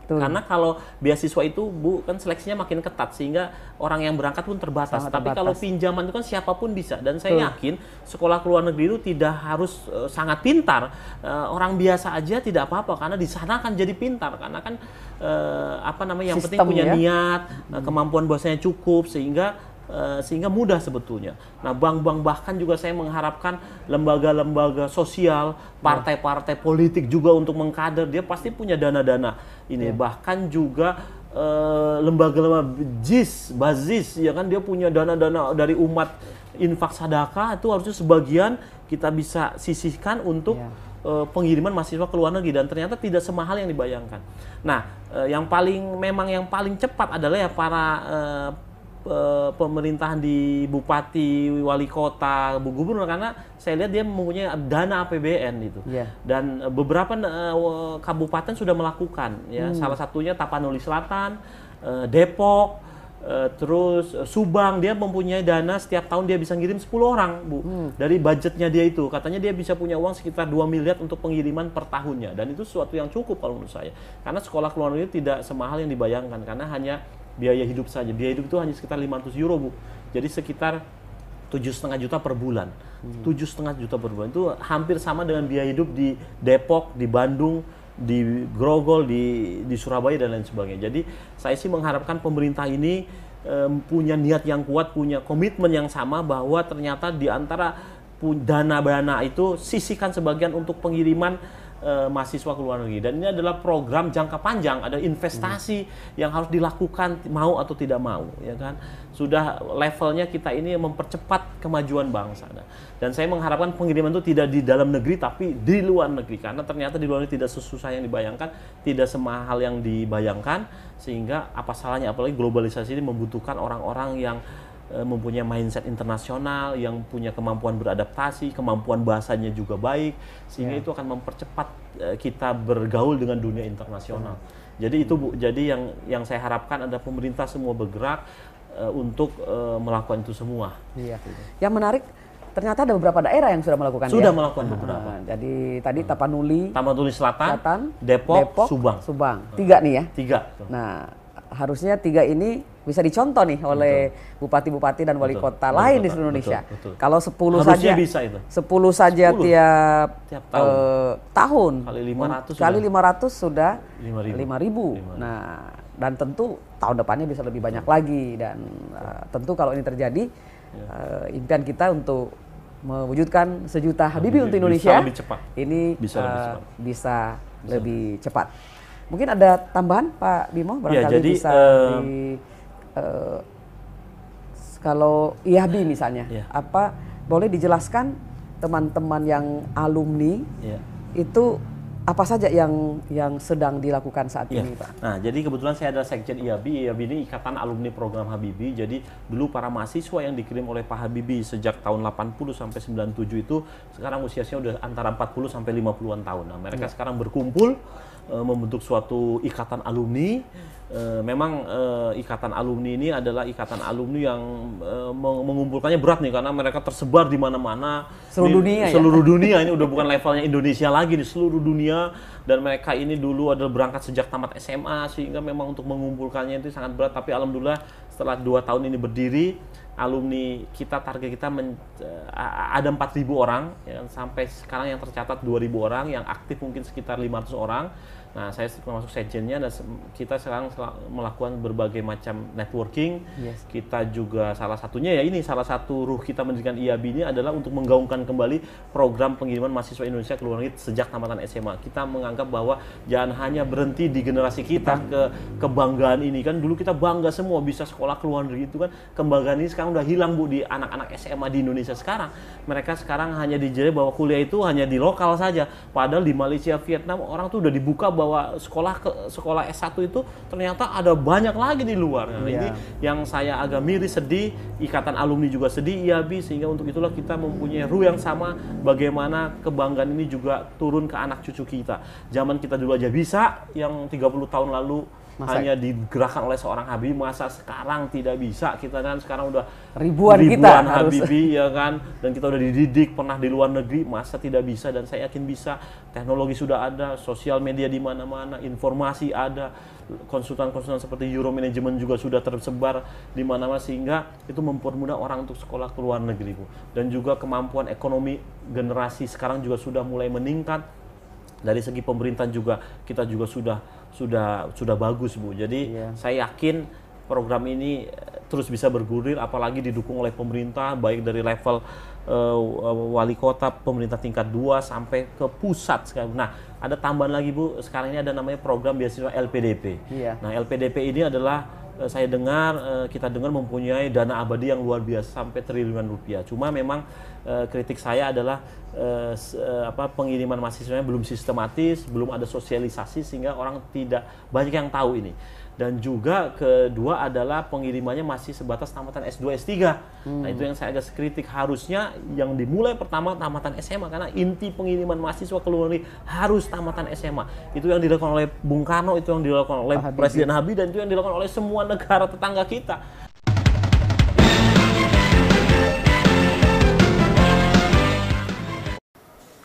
Karena kalau beasiswa itu, Bu, kan seleksinya makin ketat sehingga orang yang berangkat pun terbatas. Tapi kalau pinjaman itu kan siapapun bisa, dan saya yakin sekolah ke luar negeri itu tidak harus sangat pintar. Orang biasa aja tidak apa-apa, karena di sana kan jadi pintar, karena kan yang penting punya niat, kemampuan bahasanya cukup, sehingga mudah sebetulnya. Nah, bank-bank, bahkan juga saya mengharapkan lembaga-lembaga sosial, partai-partai politik juga untuk mengkader, dia pasti punya dana-dana ini. Bahkan juga lembaga-lembaga bazis, ya kan, dia punya dana-dana dari umat, infak sedekah, itu harusnya sebagian kita bisa sisihkan untuk pengiriman mahasiswa ke luar negeri, dan ternyata tidak semahal yang dibayangkan. Nah, yang paling cepat adalah ya para pemerintahan di bupati, wali kota, bu gubernur, karena saya lihat dia mempunyai dana APBN itu. Dan beberapa kabupaten sudah melakukan, ya. Salah satunya Tapanuli Selatan, Depok, terus Subang, dia mempunyai dana setiap tahun dia bisa ngirim 10 orang, Bu. Dari budgetnya dia itu, katanya dia bisa punya uang sekitar 2 miliar untuk pengiriman per tahunnya, dan itu sesuatu yang cukup kalau menurut saya. Karena sekolah ke luar negeri tidak semahal yang dibayangkan, karena hanya biaya hidup saja. Biaya hidup itu hanya sekitar 500 euro, Bu. Jadi sekitar 7,5 juta per bulan. 7,5 juta per bulan itu hampir sama dengan biaya hidup di Depok, di Bandung, di Grogol, di Surabaya, dan lain sebagainya. Jadi saya sih mengharapkan pemerintah ini punya niat yang kuat, punya komitmen yang sama, bahwa ternyata di antara dana-dana itu sisihkan sebagian untuk pengiriman mahasiswa ke luar negeri. Dan ini adalah program jangka panjang, ada investasi yang harus dilakukan, mau atau tidak mau, ya kan. Sudah levelnya kita ini mempercepat kemajuan bangsa. Dan saya mengharapkan pengiriman itu tidak di dalam negeri tapi di luar negeri, karena ternyata di luar negeri tidak sesusah yang dibayangkan, tidak semahal yang dibayangkan, sehingga apa salahnya, apalagi globalisasi ini membutuhkan orang-orang yang mempunyai mindset internasional, yang punya kemampuan beradaptasi, kemampuan bahasanya juga baik, sehingga itu akan mempercepat kita bergaul dengan dunia internasional. Jadi itu, Bu, jadi yang saya harapkan adalah pemerintah semua bergerak untuk melakukan itu semua. Yang menarik, ternyata ada beberapa daerah yang sudah melakukan. Melakukan beberapa. Jadi tadi Tapanuli Selatan, Depok, Subang. 3 nih ya. 3. Nah, harusnya 3 ini bisa dicontoh nih oleh bupati-bupati dan wali kota lain di seluruh Indonesia. Kalau 10 harusnya saja, bisa itu. 10 saja tiap tahun. Kali 500 sudah 5.000. Nah, dan tentu tahun depannya bisa lebih banyak lagi, dan tentu kalau ini terjadi, impian kita untuk mewujudkan 1 juta Habibie untuk Indonesia ini bisa lebih cepat. Mungkin ada tambahan, Pak Bimo, barangkali bisa kalau IABI misalnya, apa boleh dijelaskan teman-teman yang alumni itu apa saja yang sedang dilakukan saat ini, Pak? Nah, jadi kebetulan saya adalah Sekjen IABI. IABI ini Ikatan Alumni Program Habibie. Jadi dulu para mahasiswa yang dikirim oleh Pak Habibie sejak tahun 80 sampai 97 itu sekarang usianya udah antara 40 sampai 50-an tahun. Nah, mereka sekarang berkumpul membentuk suatu ikatan alumni. Memang ikatan alumni ini adalah ikatan alumni yang mengumpulkannya berat nih, karena mereka tersebar di mana-mana, seluruh dunia. Seluruh dunia, ini udah bukan levelnya Indonesia lagi, di seluruh dunia. Dan mereka ini dulu adalah berangkat sejak tamat SMA, sehingga memang untuk mengumpulkannya itu sangat berat. Tapi alhamdulillah setelah 2 tahun ini berdiri, alumni kita, target kita ada 4.000 orang, ya, sampai sekarang yang tercatat 2.000 orang, yang aktif mungkin sekitar 500 orang. Nah, saya termasuk sekjennya, dan kita sekarang melakukan berbagai macam networking. Kita juga salah satunya, ya ini salah satu ruh kita mendirikan IAB ini adalah untuk menggaungkan kembali program pengiriman mahasiswa Indonesia ke luar negeri sejak tamatan SMA. Kita menganggap bahwa jangan hanya berhenti di generasi kita kebanggaan ini. Kan dulu kita bangga semua bisa sekolah ke luar negeri, itu kan kebanggaan ini sekarang udah hilang, Bu, di anak-anak SMA di Indonesia sekarang. Mereka sekarang hanya dijaring bahwa kuliah itu hanya di lokal saja. Padahal di Malaysia, Vietnam, orang tuh udah dibuka bahwa sekolah S1 itu ternyata ada banyak lagi di luar. Nah, ini yang saya agak miris, sedih, ikatan alumni juga sedih, IAB, sehingga untuk itulah kita mempunyai ruh yang sama, bagaimana kebanggaan ini juga turun ke anak cucu kita. Zaman kita dulu aja bisa, yang 30 tahun lalu hanya digerakkan oleh seorang Habibie, masa sekarang tidak bisa? Kita kan sekarang udah ribuan Habibie, ya kan, dan kita udah dididik pernah di luar negeri, masa tidak bisa? Dan saya yakin bisa. Teknologi sudah ada, sosial media di mana-mana, informasi ada, konsultan-konsultan seperti Euromanagement juga sudah tersebar di mana-mana, sehingga itu mempermudah orang untuk sekolah ke luar negeri, Bu. Dan juga kemampuan ekonomi generasi sekarang juga sudah mulai meningkat. Dari segi pemerintahan juga kita juga sudah bagus, Bu. Jadi saya yakin program ini terus bisa bergulir, apalagi didukung oleh pemerintah, baik dari level wali kota, pemerintah tingkat 2 sampai ke pusat sekarang. Nah, ada tambahan lagi, Bu. Sekarang ini ada namanya program beasiswa LPDP. Nah, LPDP ini adalah kita dengar mempunyai dana abadi yang luar biasa sampai triliunan rupiah. Cuma memang kritik saya adalah pengiriman mahasiswanya belum sistematis, belum ada sosialisasi, sehingga orang tidak banyak yang tahu ini. Dan juga kedua adalah pengirimannya masih sebatas tamatan S2, S3. Nah, itu yang saya agak kritik. Harusnya yang dimulai pertama tamatan SMA, karena inti pengiriman mahasiswa ke luar negeri harus tamatan SMA. Itu yang dilakukan oleh Bung Karno, itu yang dilakukan oleh Presiden Habibie, dan itu yang dilakukan oleh semua negara tetangga kita.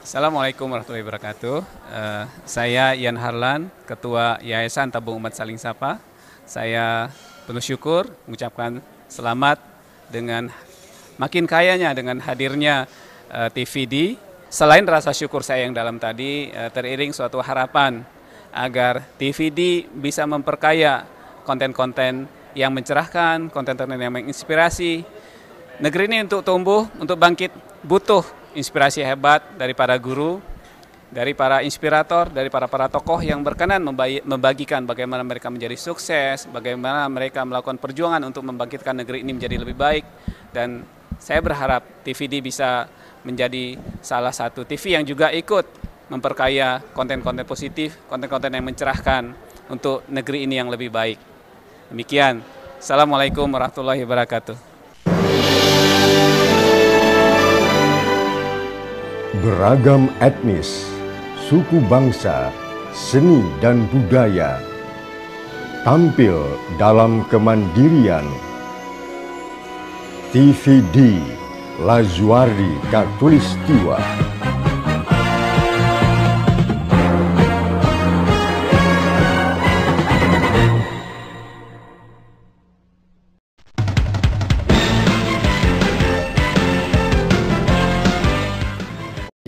Assalamualaikum warahmatullahi wabarakatuh. Saya Ian Harlan, Ketua Yayasan Tabung Umat Saling Sapa. Saya penuh syukur mengucapkan selamat dengan makin kayanya dengan hadirnya TVD. Selain rasa syukur saya yang dalam tadi, teriring suatu harapan agar TVD bisa memperkaya konten-konten yang mencerahkan, konten-konten yang menginspirasi. Negeri ini untuk tumbuh, untuk bangkit, butuh inspirasi hebat dari para guru, dari para inspirator, dari para tokoh yang berkenan membagikan bagaimana mereka menjadi sukses, bagaimana mereka melakukan perjuangan untuk membangkitkan negeri ini menjadi lebih baik. Dan saya berharap TVD bisa menjadi salah satu TV yang juga ikut memperkaya konten-konten positif, konten-konten yang mencerahkan untuk negeri ini yang lebih baik. Demikian. Assalamualaikum warahmatullahi wabarakatuh. Beragam etnis, suku bangsa, seni dan budaya tampil dalam kemandirian. TVD Lazuardi Khatulistiwa.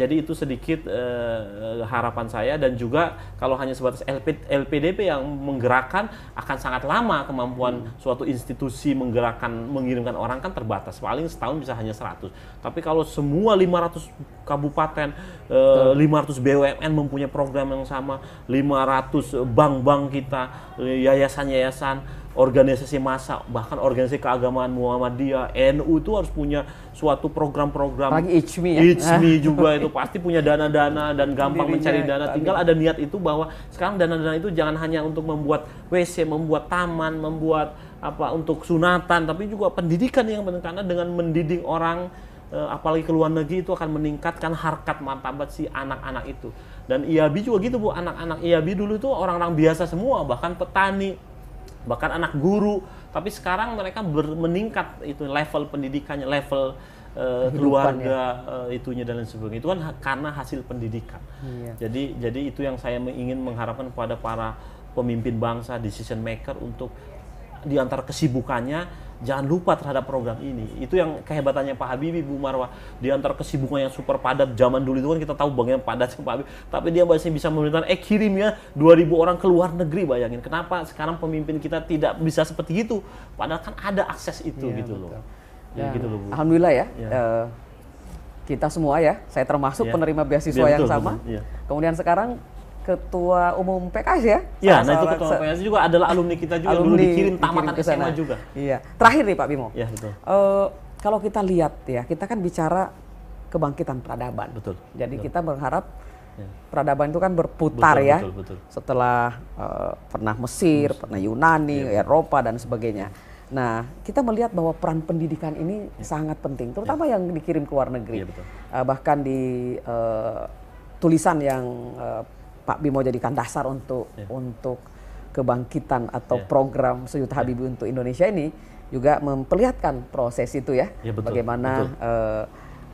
Jadi itu sedikit harapan saya, dan juga kalau hanya sebatas LPDP yang menggerakkan akan sangat lama. Kemampuan suatu institusi mengirimkan orang kan terbatas, paling setahun bisa hanya 100. Tapi kalau semua 500 kabupaten, 500 BUMN mempunyai program yang sama, 500 bank-bank kita, yayasan-yayasan, organisasi massa, bahkan organisasi keagamaan Muhammadiyah, NU itu harus punya suatu program-program. Lagi ICMI ya? ICMI juga itu pasti punya dana-dana dan gampang mencari dana. Tinggal ada niat itu, bahwa sekarang dana-dana itu jangan hanya untuk membuat WC, membuat taman, membuat untuk sunatan, tapi juga pendidikan yang benar. Karena dengan mendidik orang, apalagi ke luar negeri, itu akan meningkatkan harkat martabat si anak-anak itu. Dan IAB juga gitu Bu, anak-anak IAB dulu itu orang-orang biasa semua, bahkan petani, bahkan anak guru. Tapi sekarang mereka meningkat itu level pendidikannya, level keluarga itunya dan lain sebagainya. Itu kan karena hasil pendidikan. Iya. Jadi itu yang saya ingin mengharapkan kepada para pemimpin bangsa, decision maker untuk di antara kesibukannya jangan lupa terhadap program ini. Itu yang kehebatannya Pak Habibie, Bu Marwah. Di antara kesibukan yang super padat zaman dulu itu kan kita tahu bagaimana padatnya Pak Habibie. Tapi dia masih bisa memerintahkan, kirim ya 2.000 orang ke luar negeri, bayangin. Kenapa sekarang pemimpin kita tidak bisa seperti itu? Padahal kan ada akses itu gitu loh. Ya, gitu loh, Bu. Alhamdulillah ya. Kita semua ya, saya termasuk penerima beasiswa yang sama. Kemudian sekarang Ketua Umum PKS ya? Iya, nah itu Ketua PKS juga adalah alumni kita juga, dulu dikirim tamatan SMA juga. Iya. Terakhir nih Pak Bimo. Iya, betul. Kalau kita lihat ya, kita kan bicara kebangkitan peradaban. Betul. Jadi kita berharap peradaban itu kan berputar ya. Betul. Setelah pernah Mesir, pernah Yunani, Eropa dan sebagainya. Nah, kita melihat bahwa peran pendidikan ini sangat penting, terutama yang dikirim ke luar negeri. Bahkan di tulisan yang Pak Bimo jadikan dasar untuk kebangkitan atau program Sejuta Habibie untuk Indonesia ini juga memperlihatkan proses itu ya. Bagaimana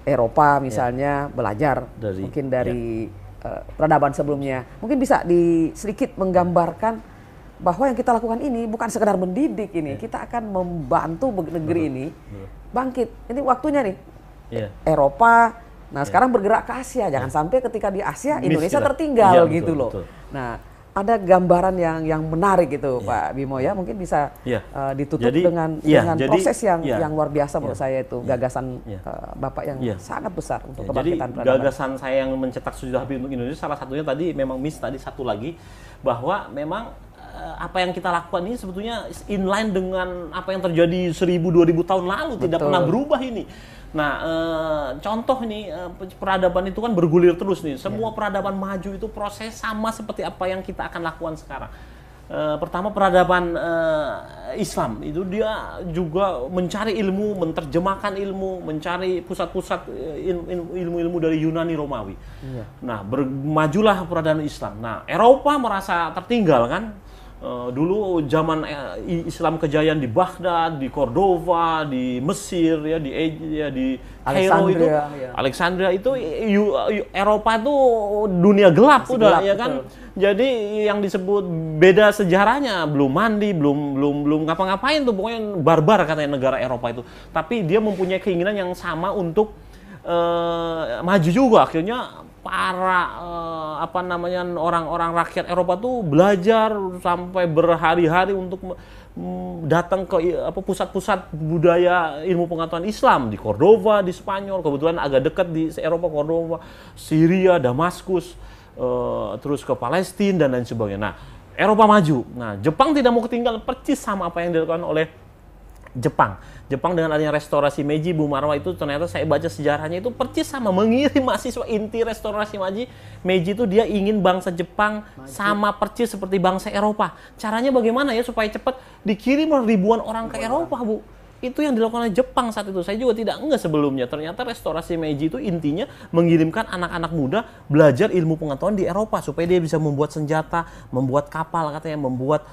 Eropa misalnya belajar mungkin dari peradaban sebelumnya. Mungkin bisa sedikit menggambarkan bahwa yang kita lakukan ini bukan sekedar mendidik ini, kita akan membantu negeri ini bangkit. Ini waktunya nih. Eropa. Nah sekarang bergerak ke Asia, jangan sampai ketika di Asia Indonesia tertinggal gitu loh. Nah ada gambaran yang menarik gitu Pak Bimo ya, mungkin bisa ditutup dengan proses yang luar biasa menurut saya itu, gagasan Bapak yang sangat besar untuk kebangkitan peradaban. Gagasan saya yang mencetak Sejuta Habibie untuk Indonesia salah satunya tadi memang tadi satu lagi, bahwa memang apa yang kita lakukan ini sebetulnya inline dengan apa yang terjadi 1000-2000 tahun lalu. Tidak pernah berubah ini. Nah, contoh nih, peradaban itu kan bergulir terus nih. Semua peradaban maju itu proses sama seperti apa yang kita akan lakukan sekarang. Pertama peradaban Islam itu dia juga mencari ilmu, menerjemahkan ilmu, mencari pusat-pusat ilmu-ilmu dari Yunani Romawi. Nah, majulah peradaban Islam. Nah, Eropa merasa tertinggal kan. Dulu zaman Islam kejayaan di Baghdad, di Cordova, di Mesir ya, di Kairo itu, Alexandria itu Eropa itu dunia gelap udah ya kan. Jadi yang disebut beda sejarahnya, belum mandi, belum ngapa-ngapain tuh, pokoknya barbar katanya negara Eropa itu. Tapi dia mempunyai keinginan yang sama untuk maju juga. Akhirnya para orang-orang rakyat Eropa tuh belajar sampai berhari-hari untuk datang ke pusat-pusat budaya ilmu pengetahuan Islam di Cordova, di Spanyol, kebetulan agak dekat di Eropa, Cordova, Syria, Damaskus, terus ke Palestina dan lain sebagainya. Nah, Eropa maju. Nah, Jepang tidak mau ketinggalan, persis sama apa yang dilakukan oleh Jepang dengan adanya restorasi Meiji, Bu Marwah, itu ternyata saya baca sejarahnya itu persis sama, mengirim mahasiswa. Inti restorasi Meiji itu dia ingin bangsa Jepang sama persis seperti bangsa Eropa. Caranya bagaimana ya supaya cepat dikirim ribuan orang ke Eropa, Bu. Itu yang dilakukan oleh Jepang saat itu. Saya juga tidak ngeh sebelumnya. Ternyata restorasi Meiji itu intinya mengirimkan anak-anak muda belajar ilmu pengetahuan di Eropa supaya dia bisa membuat senjata, membuat kapal katanya, membuat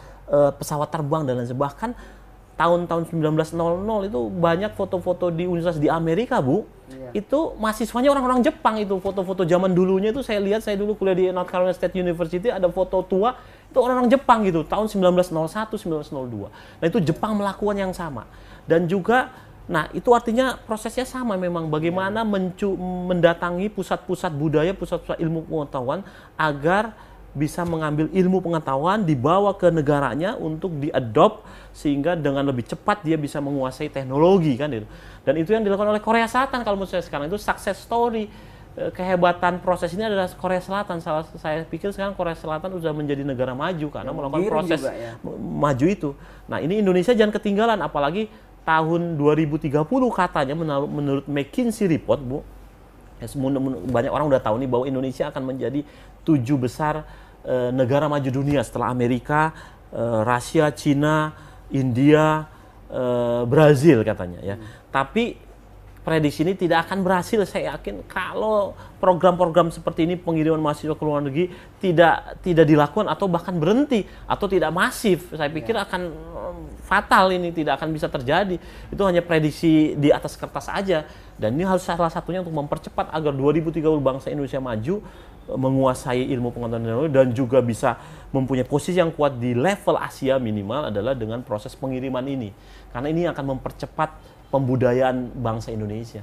pesawat terbang dan lain sebagainya. Bahkan tahun-tahun 1900 itu banyak foto-foto di universitas di Amerika, Bu. Itu mahasiswanya orang-orang Jepang itu. Foto-foto zaman dulunya itu saya lihat, saya dulu kuliah di North Carolina State University, ada foto tua itu orang-orang Jepang gitu, tahun 1901, 1902. Nah, itu Jepang melakukan yang sama. Dan juga nah, itu artinya prosesnya sama memang, bagaimana mendatangi pusat-pusat budaya, pusat-pusat ilmu pengetahuan agar bisa mengambil ilmu pengetahuan, dibawa ke negaranya untuk diadopt sehingga dengan lebih cepat dia bisa menguasai teknologi kan itu. Dan itu yang dilakukan oleh Korea Selatan kalau menurut saya sekarang itu success story. Kehebatan proses ini adalah Korea Selatan. Saya pikir sekarang Korea Selatan sudah menjadi negara maju karena melakukan proses maju itu. Nah, ini Indonesia jangan ketinggalan, apalagi tahun 2030 katanya menurut McKinsey report, Bu. Banyak orang udah tahu nih bahwa Indonesia akan menjadi 7 besar negara maju dunia setelah Amerika, Rusia, Cina, India, Brazil katanya ya. Tapi prediksi ini tidak akan berhasil. Saya yakin kalau program-program seperti ini, pengiriman mahasiswa ke luar negeri tidak dilakukan atau bahkan berhenti atau tidak masif, saya pikir akan fatal, ini tidak akan bisa terjadi. Itu hanya prediksi di atas kertas aja, dan ini harus salah satunya untuk mempercepat agar 2030 bangsa Indonesia maju, menguasai ilmu pengetahuan teknologi, dan juga bisa mempunyai posisi yang kuat di level Asia minimal adalah dengan proses pengiriman ini, karena ini akan mempercepat pembudayaan bangsa Indonesia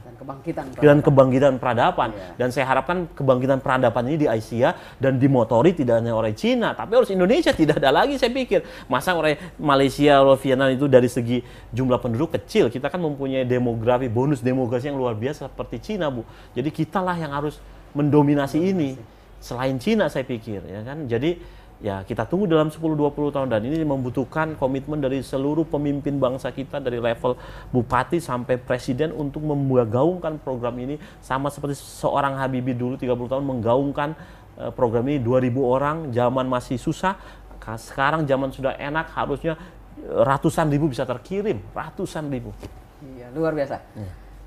dan kebangkitan peradaban. Dan saya harapkan kebangkitan peradaban ini di Asia dan dimotori tidak hanya oleh Cina, tapi harus Indonesia. Tidak ada lagi, saya pikir masa oleh Malaysia atau Vietnam itu dari segi jumlah penduduk kecil. Kita kan mempunyai demografi, bonus demografi yang luar biasa seperti Cina, Bu. Jadi kitalah yang harus mendominasi ini selain Cina, saya pikir, ya kan. Jadi ya kita tunggu dalam 10-20 tahun, dan ini membutuhkan komitmen dari seluruh pemimpin bangsa kita dari level bupati sampai presiden untuk menggaungkan program ini, sama seperti seorang Habibie dulu 30 tahun menggaungkan program ini. 2.000 orang, zaman masih susah, sekarang zaman sudah enak, harusnya ratusan ribu bisa terkirim, ratusan ribu. Iya, luar biasa.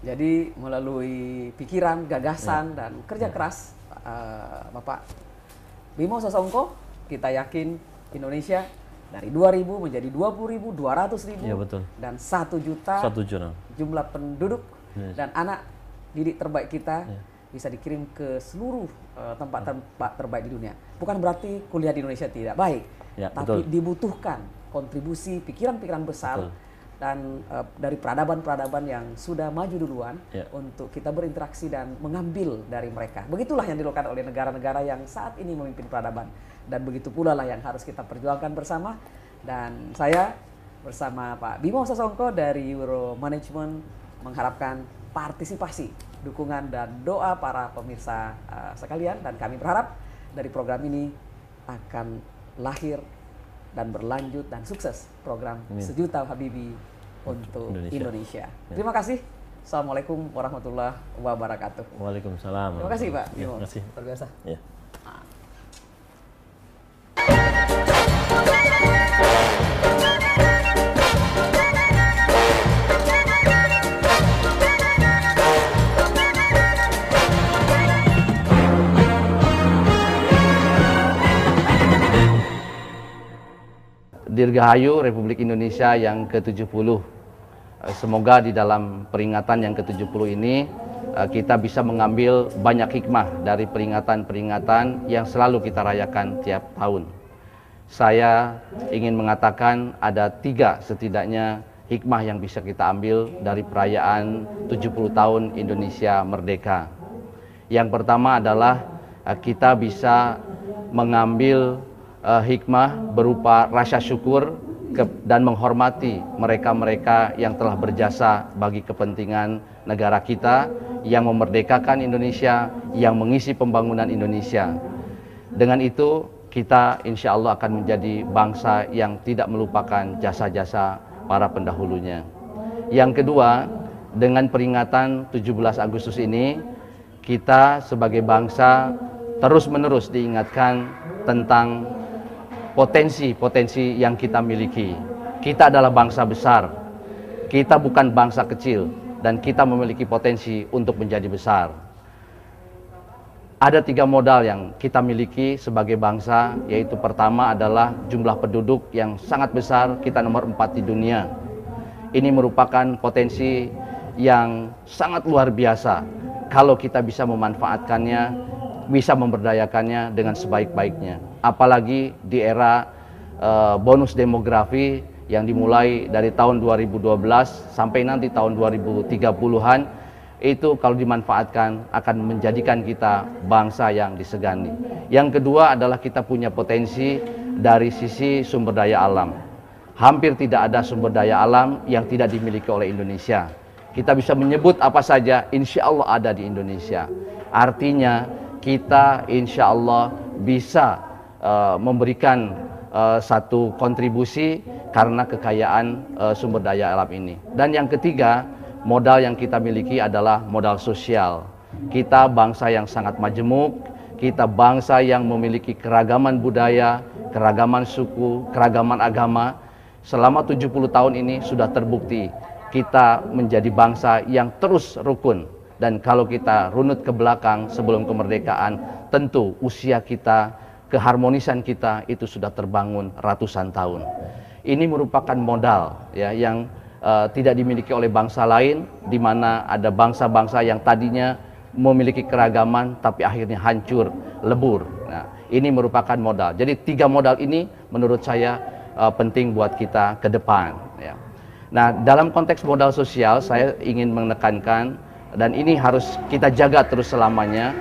Jadi melalui pikiran, gagasan, dan kerja keras Bapak Bimo Sasongko, kita yakin Indonesia dari 2.000 menjadi 20.000, 200.000, ya, betul. Dan 1 juta jumlah penduduk, dan anak didik terbaik kita bisa dikirim ke seluruh tempat-tempat terbaik di dunia. Bukan berarti kuliah di Indonesia tidak baik, tapi dibutuhkan kontribusi pikiran-pikiran besar dan dari peradaban-peradaban yang sudah maju duluan untuk kita berinteraksi dan mengambil dari mereka. Begitulah yang dilakukan oleh negara-negara yang saat ini memimpin peradaban, dan begitu pula lah yang harus kita perjuangkan bersama. Dan saya bersama Pak Bimo Sasongko dari Euro Management mengharapkan partisipasi, dukungan, dan doa para pemirsa sekalian, dan kami berharap dari program ini akan lahir dan berlanjut dan sukses program Sejuta Habibie untuk Indonesia. Terima kasih. Assalamualaikum warahmatullahi wabarakatuh. Waalaikumsalam. Terima kasih, Pak. Terima kasih. Luar biasa. Ya. Dirgahayu Republik Indonesia yang ke-70. Semoga di dalam peringatan yang ke-70 ini kita bisa mengambil banyak hikmah dari peringatan-peringatan yang selalu kita rayakan tiap tahun. Saya ingin mengatakan ada 3 setidaknya hikmah yang bisa kita ambil dari perayaan 70 tahun Indonesia Merdeka. Yang pertama adalah kita bisa mengambil hikmah berupa rasa syukur dan menghormati mereka-mereka yang telah berjasa bagi kepentingan negara kita, yang memerdekakan Indonesia, yang mengisi pembangunan Indonesia. Dengan itu kita insya Allah akan menjadi bangsa yang tidak melupakan jasa-jasa para pendahulunya. Yang kedua, dengan peringatan 17 Agustus ini, kita sebagai bangsa terus-menerus diingatkan tentang potensi-potensi yang kita miliki. Kita adalah bangsa besar, kita bukan bangsa kecil, dan kita memiliki potensi untuk menjadi besar. Ada 3 modal yang kita miliki sebagai bangsa, yaitu pertama adalah jumlah penduduk yang sangat besar, kita nomor 4 di dunia. Ini merupakan potensi yang sangat luar biasa kalau kita bisa memanfaatkannya, bisa memberdayakannya dengan sebaik-baiknya. Apalagi di era bonus demografi yang dimulai dari tahun 2012 sampai nanti tahun 2030-an, itu kalau dimanfaatkan akan menjadikan kita bangsa yang disegani. Yang kedua adalah kita punya potensi dari sisi sumber daya alam. Hampir tidak ada sumber daya alam yang tidak dimiliki oleh Indonesia. Kita bisa menyebut apa saja, insya Allah ada di Indonesia. Artinya kita insya Allah bisa memberikan satu kontribusi karena kekayaan sumber daya alam ini. Dan yang ketiga, modal yang kita miliki adalah modal sosial. Kita bangsa yang sangat majemuk, kita bangsa yang memiliki keragaman budaya, keragaman suku, keragaman agama. Selama 70 tahun ini sudah terbukti kita menjadi bangsa yang terus rukun. Dan kalau kita runut ke belakang sebelum kemerdekaan, tentu usia kita, keharmonisan kita itu sudah terbangun ratusan tahun. Ini merupakan modal ya yang tidak dimiliki oleh bangsa lain, di mana ada bangsa-bangsa yang tadinya memiliki keragaman tapi akhirnya hancur, lebur. Nah, ini merupakan modal. Jadi 3 modal ini menurut saya penting buat kita ke depan ya. Nah, dalam konteks modal sosial saya ingin menekankan, dan ini harus kita jaga terus selamanya.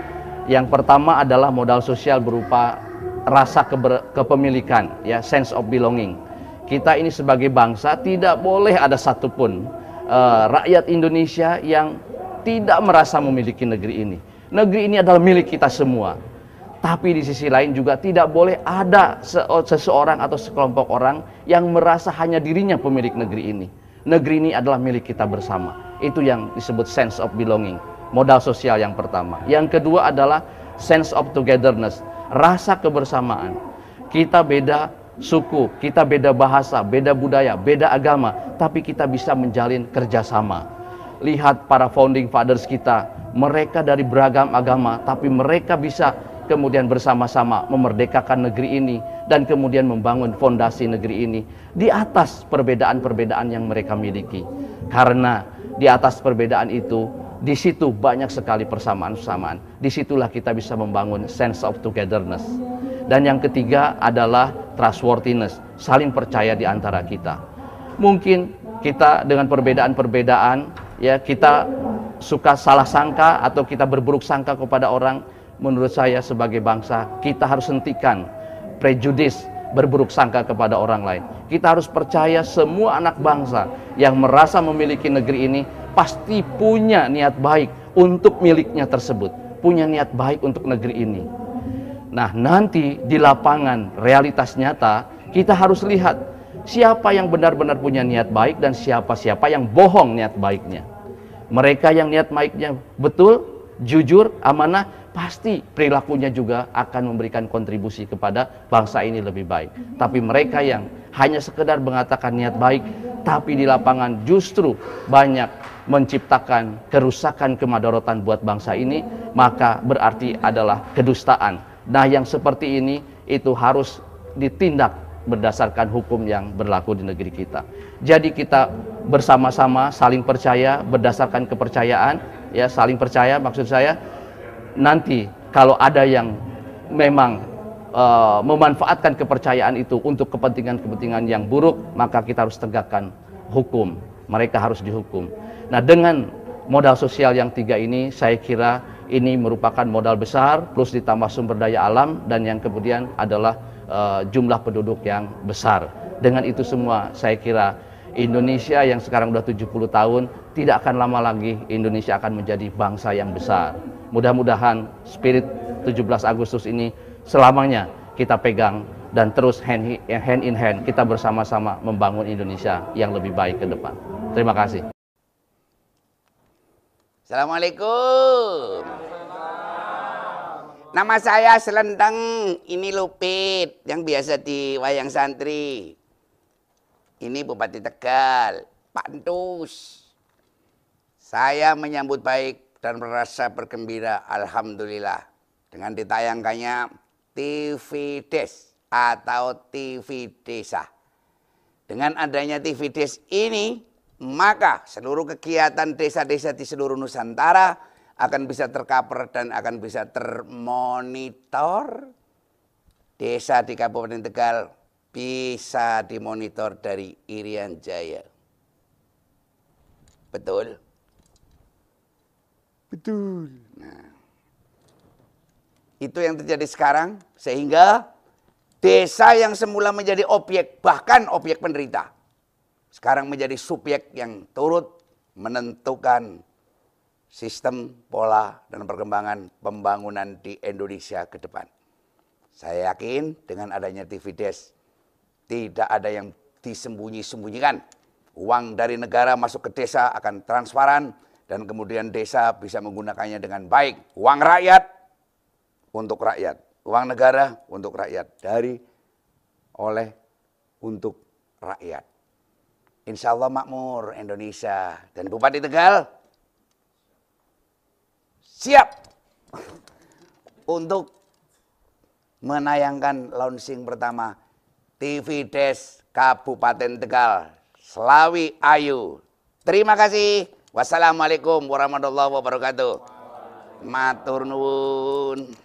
Yang pertama adalah modal sosial berupa rasa kepemilikan ya, sense of belonging. Kita ini sebagai bangsa tidak boleh ada satupun rakyat Indonesia yang tidak merasa memiliki negeri ini. Negeri ini adalah milik kita semua. Tapi di sisi lain juga tidak boleh ada seseorang atau sekelompok orang yang merasa hanya dirinya pemilik negeri ini. Negeri ini adalah milik kita bersama. Itu yang disebut sense of belonging. Modal sosial yang pertama. Yang kedua adalah sense of togetherness. Rasa kebersamaan. Kita beda suku, kita beda bahasa, beda budaya, beda agama. Tapi kita bisa menjalin kerjasama. Lihat para founding fathers kita. Mereka dari beragam agama. Tapi mereka bisa kemudian bersama-sama memerdekakan negeri ini dan kemudian membangun fondasi negeri ini di atas perbedaan-perbedaan yang mereka miliki. Karena di atas perbedaan itu, di situ banyak sekali persamaan-persamaan. Disitulah kita bisa membangun sense of togetherness. Dan yang ketiga adalah trustworthiness, saling percaya di antara kita. Mungkin kita dengan perbedaan-perbedaan, ya kita suka salah sangka atau kita berburuk sangka kepada orang. Menurut saya sebagai bangsa, kita harus hentikan prejudis, berburuk sangka kepada orang lain. Kita harus percaya semua anak bangsa yang merasa memiliki negeri ini pasti punya niat baik untuk miliknya tersebut, punya niat baik untuk negeri ini. Nah, nanti di lapangan realitas nyata, kita harus lihat siapa yang benar-benar punya niat baik dan siapa-siapa yang bohong niat baiknya. Mereka yang niat baiknya betul, jujur, amanah, pasti perilakunya juga akan memberikan kontribusi kepada bangsa ini lebih baik. Tapi mereka yang hanya sekedar mengatakan niat baik, tapi di lapangan justru banyak menciptakan kerusakan, kemadorotan buat bangsa ini, maka berarti adalah kedustaan. Nah, yang seperti ini itu harus ditindak berdasarkan hukum yang berlaku di negeri kita. Jadi kita bersama-sama saling percaya berdasarkan kepercayaan, ya saling percaya maksud saya. Nanti kalau ada yang memang memanfaatkan kepercayaan itu untuk kepentingan-kepentingan yang buruk, maka kita harus tegakkan hukum. Mereka harus dihukum. Nah, dengan modal sosial yang 3 ini, saya kira ini merupakan modal besar, plus ditambah sumber daya alam, dan yang kemudian adalah jumlah penduduk yang besar. Dengan itu semua, saya kira Indonesia yang sekarang sudah 70 tahun, tidak akan lama lagi Indonesia akan menjadi bangsa yang besar. Mudah-mudahan spirit 17 Agustus ini selamanya kita pegang dan terus hand in hand kita bersama-sama membangun Indonesia yang lebih baik ke depan. Terima kasih. Assalamualaikum. Nama saya Selendang, ini Lupit yang biasa di Wayang Santri. Ini Bupati Tegal, Pak Entus. Saya menyambut baik dan merasa bergembira, alhamdulillah, dengan ditayangkannya TV Des atau TV Desa. Dengan adanya TV Des ini, maka seluruh kegiatan desa-desa di seluruh Nusantara akan bisa tercover dan akan bisa termonitor. Desa di Kabupaten Tegal bisa dimonitor dari Irian Jaya. Betul? Betul. Nah, itu yang terjadi sekarang, sehingga desa yang semula menjadi objek, bahkan objek penderita, sekarang menjadi subjek yang turut menentukan sistem, pola, dan perkembangan pembangunan di Indonesia ke depan. Saya yakin dengan adanya TV Des, tidak ada yang disembunyi-sembunyikan. Uang dari negara masuk ke desa akan transparan, dan kemudian desa bisa menggunakannya dengan baik. Uang rakyat untuk rakyat, uang negara untuk rakyat, untuk rakyat. insya Allah makmur Indonesia. Dan Bupati Tegal siap untuk menayangkan launching pertama TV Des Kabupaten Tegal. Selawi Ayu. Terima kasih. Wassalamualaikum warahmatullahi wabarakatuh. Matur nuwun.